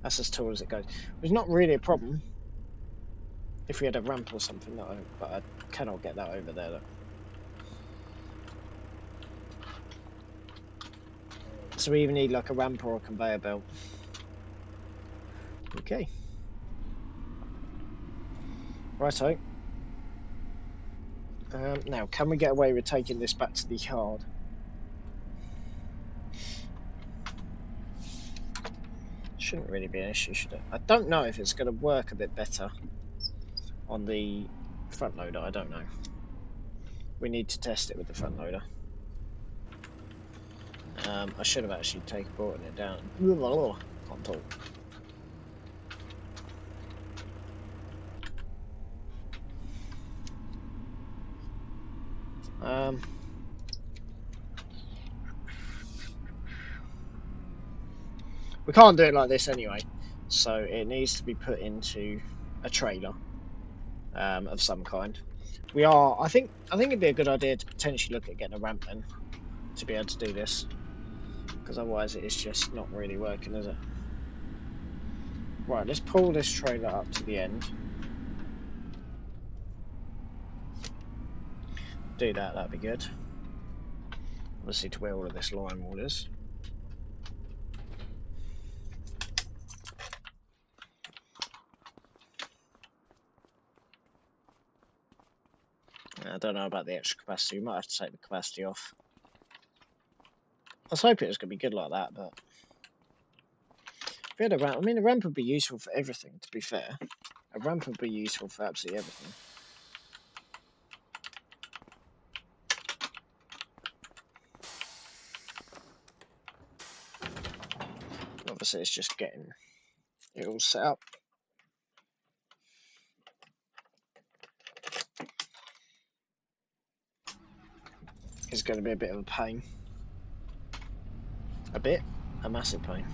That's as tall as it goes. It's not really a problem if we had a ramp or something, but I cannot get that over there. Look. So we even need like a ramp or a conveyor belt. Okay. Righto. Now, can we get away with taking this back to the yard? Shouldn't really be an issue, should it? I don't know if it's going to work a bit better on the front loader. I don't know. We need to test it with the front loader. I should have actually brought it down. Can't talk. We can't do it like this anyway, so it needs to be put into a trailer of some kind. I think it'd be a good idea to potentially look at getting a ramp then to be able to do this, because otherwise it is just not really working, is it? Right, let's pull this trailer up to the end. Do that, that'd be good. Obviously to where all of this line wall is. I don't know about the extra capacity. We might have to take the capacity off. I was hoping it was going to be good like that, but if we had a ramp, I mean, a ramp would be useful for everything, to be fair. A ramp would be useful for absolutely everything. Obviously, it's just getting it all set up. It's going to be a bit of a pain. A massive pain.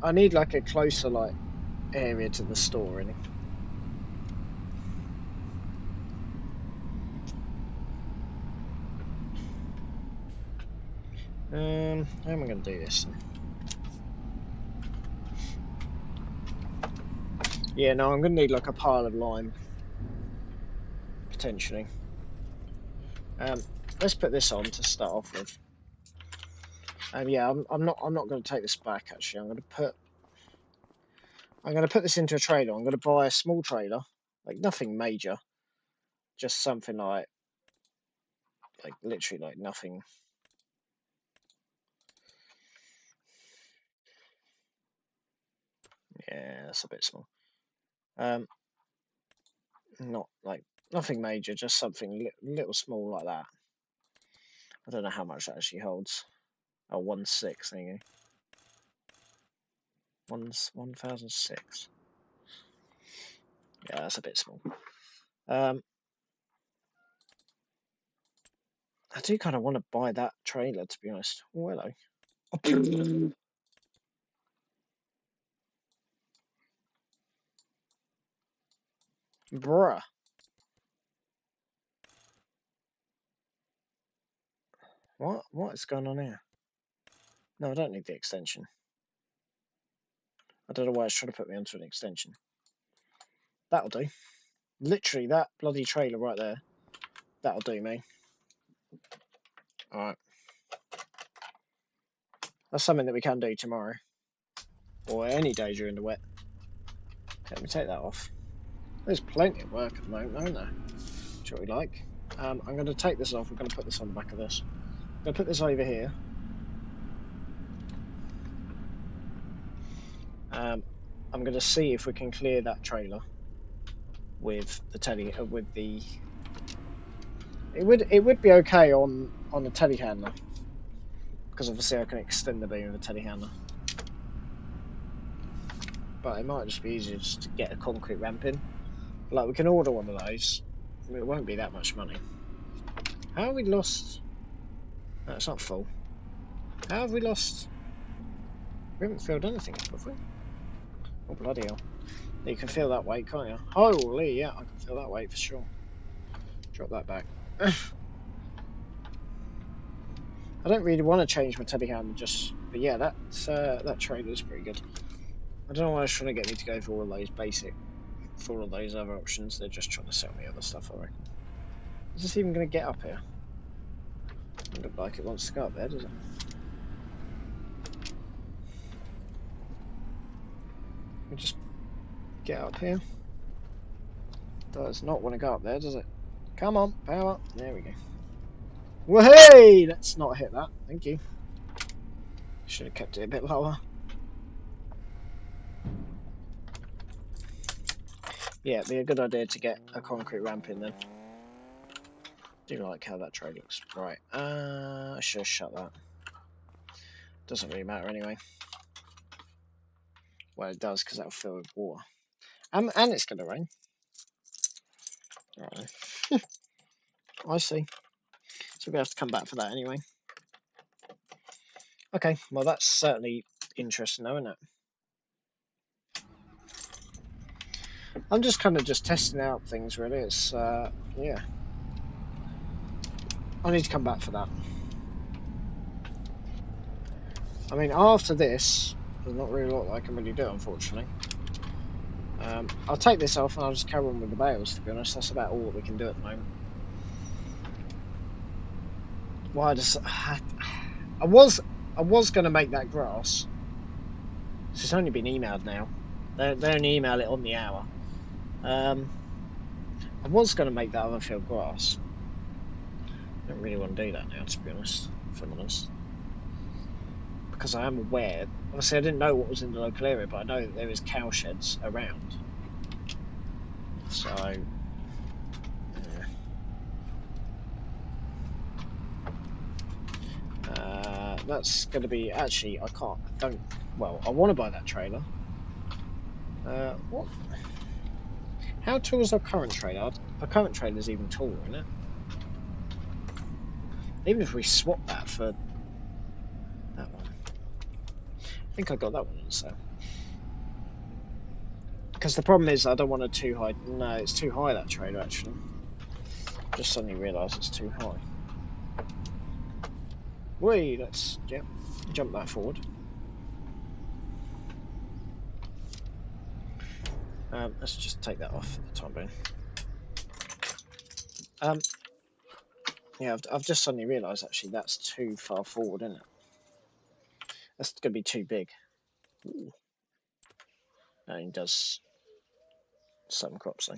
I need like a closer like area to the store, really. How am I going to do this then? Yeah, no, I'm going to need like a pile of lime potentially. Let's put this on to start off with. Yeah, I'm not going to take this back. Actually, I'm going to put this into a trailer. I'm going to buy a small trailer, like nothing major, just something like literally like nothing. Yeah, that's a bit small. Not like nothing major, just something little small like that. I don't know how much that actually holds. Oh, 1.6 thingy. 1,006. Yeah, that's a bit small. I do kind of want to buy that trailer, to be honest. Oh, hello. Bruh. What is going on here? No, I don't need the extension. I don't know why it's trying to put me onto an extension. That'll do. Literally, that bloody trailer right there. That'll do me. Alright. That's something that we can do tomorrow. Or any day during the wet. Let me take that off. There's plenty of work at the moment, isn't there? Which what we like. I'm going to take this off. We're going to put this on the back of this. I'm going to put this over here. I'm going to see if we can clear that trailer with the with the. It would be okay on the telehandler because obviously I can extend the beam with the telehandler. But it might just be easier just to get a concrete ramp in. Like we can order one of those. It won't be that much money. How have we lost? No, it's not full. How have we lost? We haven't filled anything up, have we? Oh bloody hell! You can feel that weight, can't you? Holy, yeah, I can feel that weight for sure. Drop that back. I don't really want to change my telehandler, but yeah, that trailer is pretty good. I don't know why I was trying to get me to go for all of those for all of those other options. They're just trying to sell me other stuff, I reckon. Is this even going to get up here? Doesn't look like it wants to go up there, does it? We just get up here. Does not want to go up there, does it? Come on, power. There we go. Whoa! Let's not hit that. Thank you. Should have kept it a bit lower. Yeah, it'd be a good idea to get a concrete ramp in then. Do like how that tray looks. Right, I should have shut that. Doesn't really matter anyway. Well, it does because that'll fill with water. And it's going to rain. Right. I see. So we have to come back for that anyway. Okay, well that's certainly interesting though, isn't it? I'm just kind of testing out things really. It's yeah. I need to come back for that. I mean, after this, there's not really a lot I can really do, unfortunately. I'll take this off and I'll just carry on with the bales, to be honest. That's about all that we can do at the moment. Why does I was going to make that grass. It's only been emailed now. They only email it on the hour. I was going to make that other field grass. I don't really want to do that now, to be honest, if I'm honest. Because I am aware, obviously I didn't know what was in the local area, but I know that there is cow sheds around. So, yeah. That's going to be, actually, I want to buy that trailer. What? How tall is our current trailer? Our current trailer is even taller, isn't it? Even if we swap that for that one. I think I got that one on sale. Because the problem is I don't want it too high. No, it's too high, that trailer, actually. Just suddenly realised it's too high. Wait, let's jump that forward. Let's just take that off for the time being. Yeah, I've just suddenly realised, actually, that's too far forward, isn't it? That's going to be too big. Ooh. And it does some crops,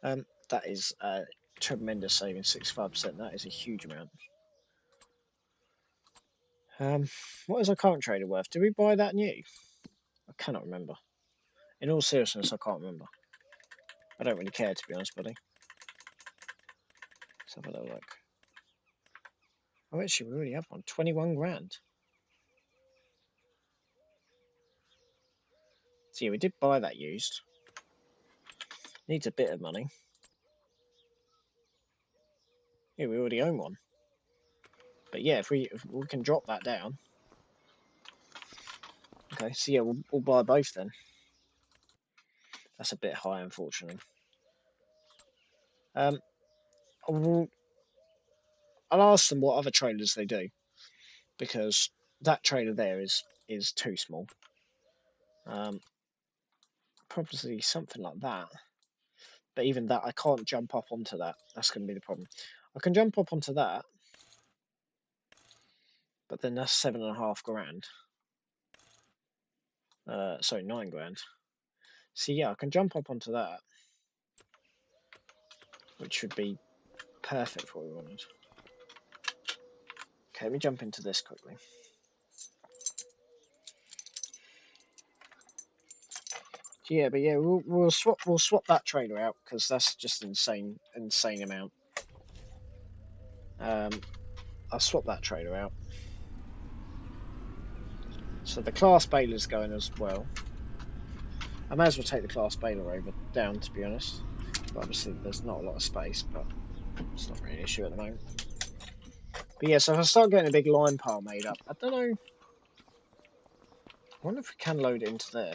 though. That is a tremendous saving, 65%. That is a huge amount. What is our current trader worth? Did we buy that new? I cannot remember. In all seriousness, I can't remember. I don't really care, to be honest, buddy. Let's have a little look. Oh, actually, we already have one. 21 grand. So yeah, we did buy that used. Needs a bit of money. Yeah, we already own one. But yeah, if we can drop that down. Okay, so yeah, we'll buy both then. That's a bit high, unfortunately. I'll ask them what other trailers they do, because that trailer there is too small. Probably something like that. But even that, I can't jump up onto that. That's going to be the problem. I can jump up onto that, but then that's 7.5 grand. Sorry, 9 grand. So yeah, I can jump up onto that, which would be perfect for what we wanted. Okay, let me jump into this quickly. Yeah, but yeah, we'll swap that trailer out, because that's just insane amount. I'll swap that trailer out. So the class baler's going as well. I may as well take the class baler down, to be honest. But obviously there's not a lot of space, but it's not really an issue at the moment. But yeah, so if I start getting a big line pile made up, I don't know. I wonder if we can load it into there.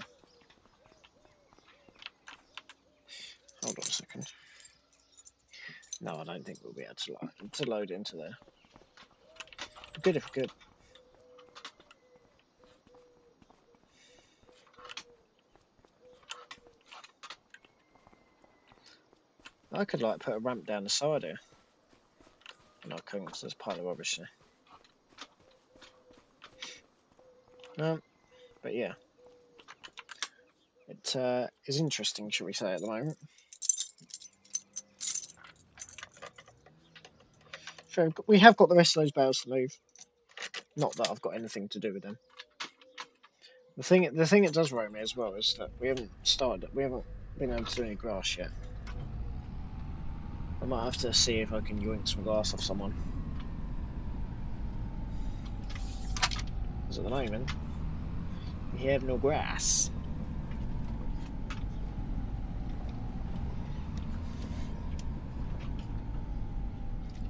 Hold on a second. No, I don't think we'll be able to load it into there. Good if we could. I could like put a ramp down the side here. No, I couldn't, because there's a pile of rubbish there. But yeah, it is interesting, shall we say, at the moment. So we have got the rest of those bales to move. Not that I've got anything to do with them. The thing that does worry me as well is that we haven't been able to do any grass yet. I might have to see if I can yoink some grass off someone. Because at the moment, we have no grass.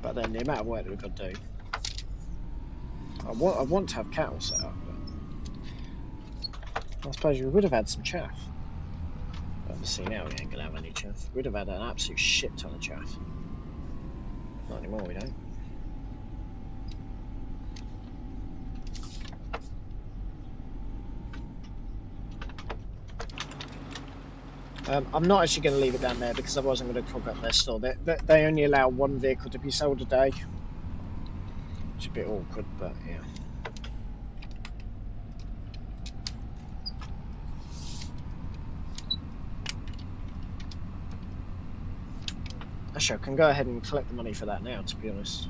But then the amount of work that we've got to do. I want to have cattle set up, but I suppose we would have had some chaff. But obviously now we ain't going to have any chaff. We'd have had an absolute shit ton of chaff. Not anymore, we don't. I'm not actually going to leave it down there because otherwise I'm going to clog up their store. They only allow one vehicle to be sold a day. It's a bit awkward, but yeah. Actually, I can go ahead and collect the money for that now, to be honest.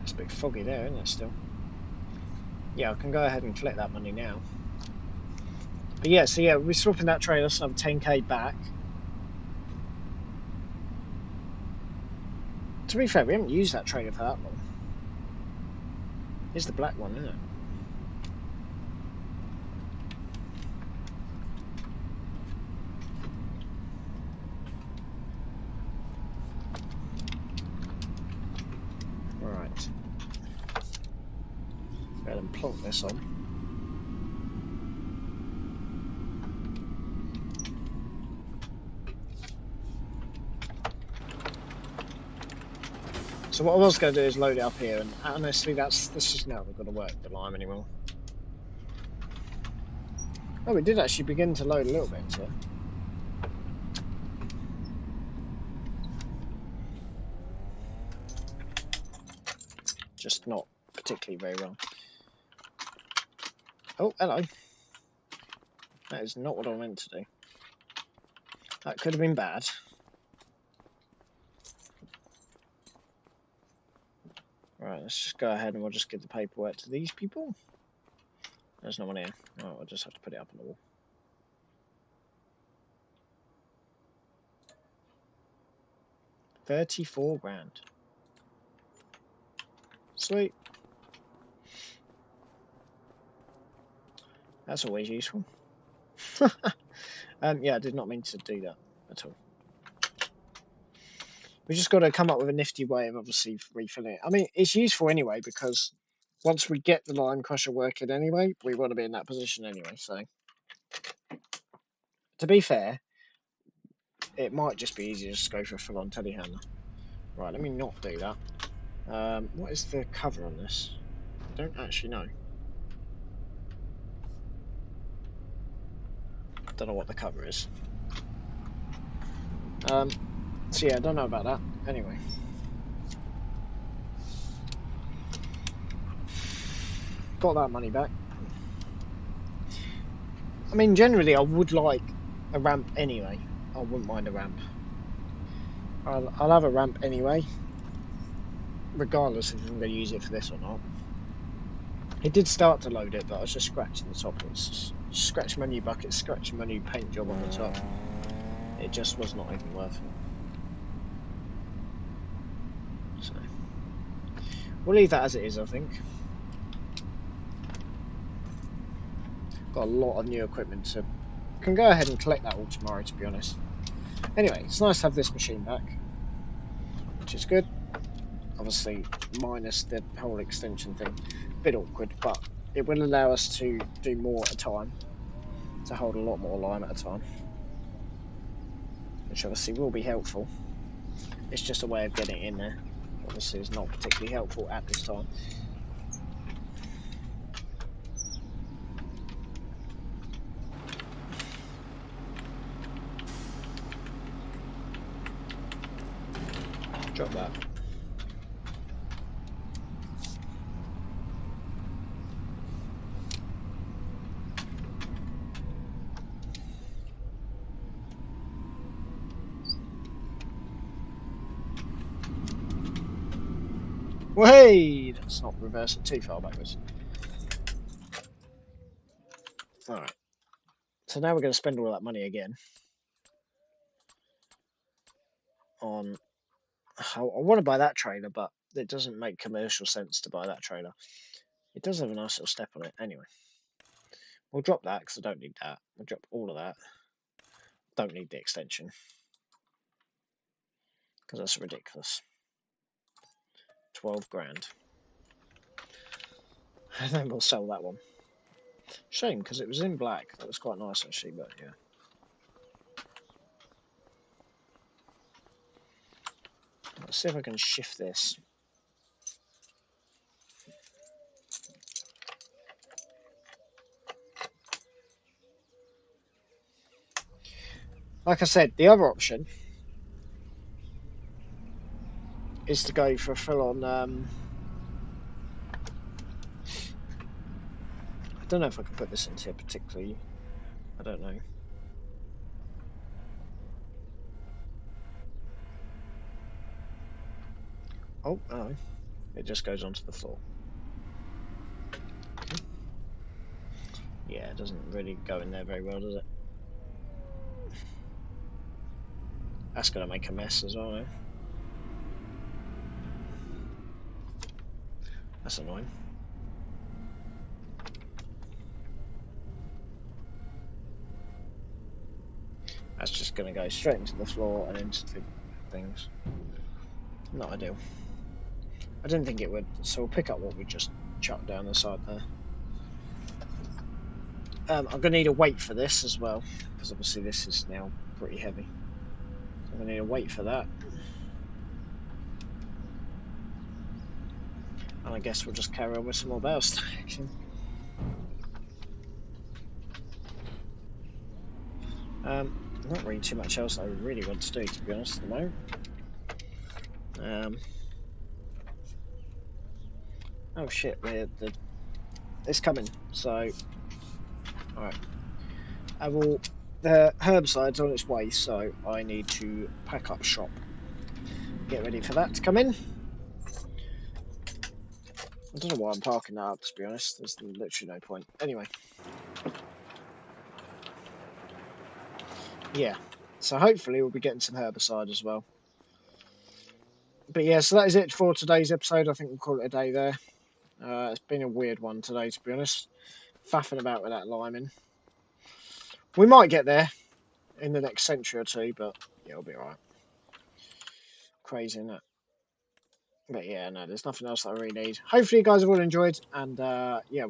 It's a bit foggy there, isn't it, still? Yeah, I can go ahead and collect that money now. But yeah, so yeah, we're swapping that trailer, so another 10k back. To be fair, we haven't used that trailer for that long. Here's the black one, isn't it? Alright. Go ahead and plonk this on. So what I was going to do is load it up here, and honestly, that's just not going to work the lime anymore. Oh, we did actually begin to load a little bit into it. Just not particularly very well. Oh, hello. That is not what I meant to do. That could have been bad. Right, let's just go ahead and we'll just give the paperwork to these people. There's no one here. Oh, I'll just have to put it up on the wall. $34,000. Sweet. That's always useful. Yeah, I did not mean to do that at all. We just got to come up with a nifty way of obviously refilling it. I mean, it's useful anyway because once we get the lime crusher working anyway, we want to be in that position anyway. So, to be fair, it might just be easier just to go for a full-on telehandler. Right, let me not do that. What is the cover on this? I don't actually know. Don't know what the cover is. So yeah, I don't know about that. Anyway. Got that money back. I mean, generally, I would like a ramp anyway. I wouldn't mind a ramp. I'll have a ramp anyway, regardless if I'm going to use it for this or not. It did start to load it, but I was just scratching the top. It's scratching my new bucket, scratching my new paint job on the top. It just was not even worth it. So we'll leave that as it is, I think. Got a lot of new equipment, so can go ahead and collect that all tomorrow, to be honest. Anyway, it's nice to have this machine back, which is good. Obviously, minus the whole extension thing. A bit awkward, but it will allow us to do more at a time, to hold a lot more lime at a time, which obviously will be helpful. It's just a way of getting it in there. Obviously, it's not particularly helpful at this time. Drop that. Hey, let's not reverse it too far backwards. Alright. So now we're going to spend all that money again on... I want to buy that trailer, but it doesn't make commercial sense to buy that trailer. It does have a nice little step on it. Anyway, we'll drop that because I don't need that. We'll drop all of that. Don't need the extension because that's ridiculous. 12,000. And then we'll sell that one. Shame because it was in black. That was quite nice actually, but yeah. Let's see if I can shift this. Like I said, the other option is to go for a full-on. I don't know if I can put this into here particularly. I don't know. Oh, no. It just goes onto the floor. Yeah, it doesn't really go in there very well, does it? That's going to make a mess as well, eh? That's annoying. That's just going to go straight into the floor and into the things. Not ideal. I didn't think it would, so we'll pick up what we just chucked down the side there. I'm going to need a weight for this as well, because obviously this is now pretty heavy. So I'm going to need a weight for that. And I guess we'll just carry on with some more bale stacking. Not really too much else I really want to do, to be honest, at the moment. Oh shit, it's coming. So, alright. The herbicide's on its way, so I need to pack up shop. Get ready for that to come in. I don't know why I'm parking that up, to be honest. There's literally no point. Anyway. Yeah. So hopefully we'll be getting some herbicide as well. But yeah, so that is it for today's episode. I think we'll call it a day there. It's been a weird one today, to be honest. Faffing about with that liming. We might get there in the next century or two, but yeah, it'll be alright. Crazy, isn't it? But yeah, no, there's nothing else that I really need. Hopefully you guys have all enjoyed, and yeah,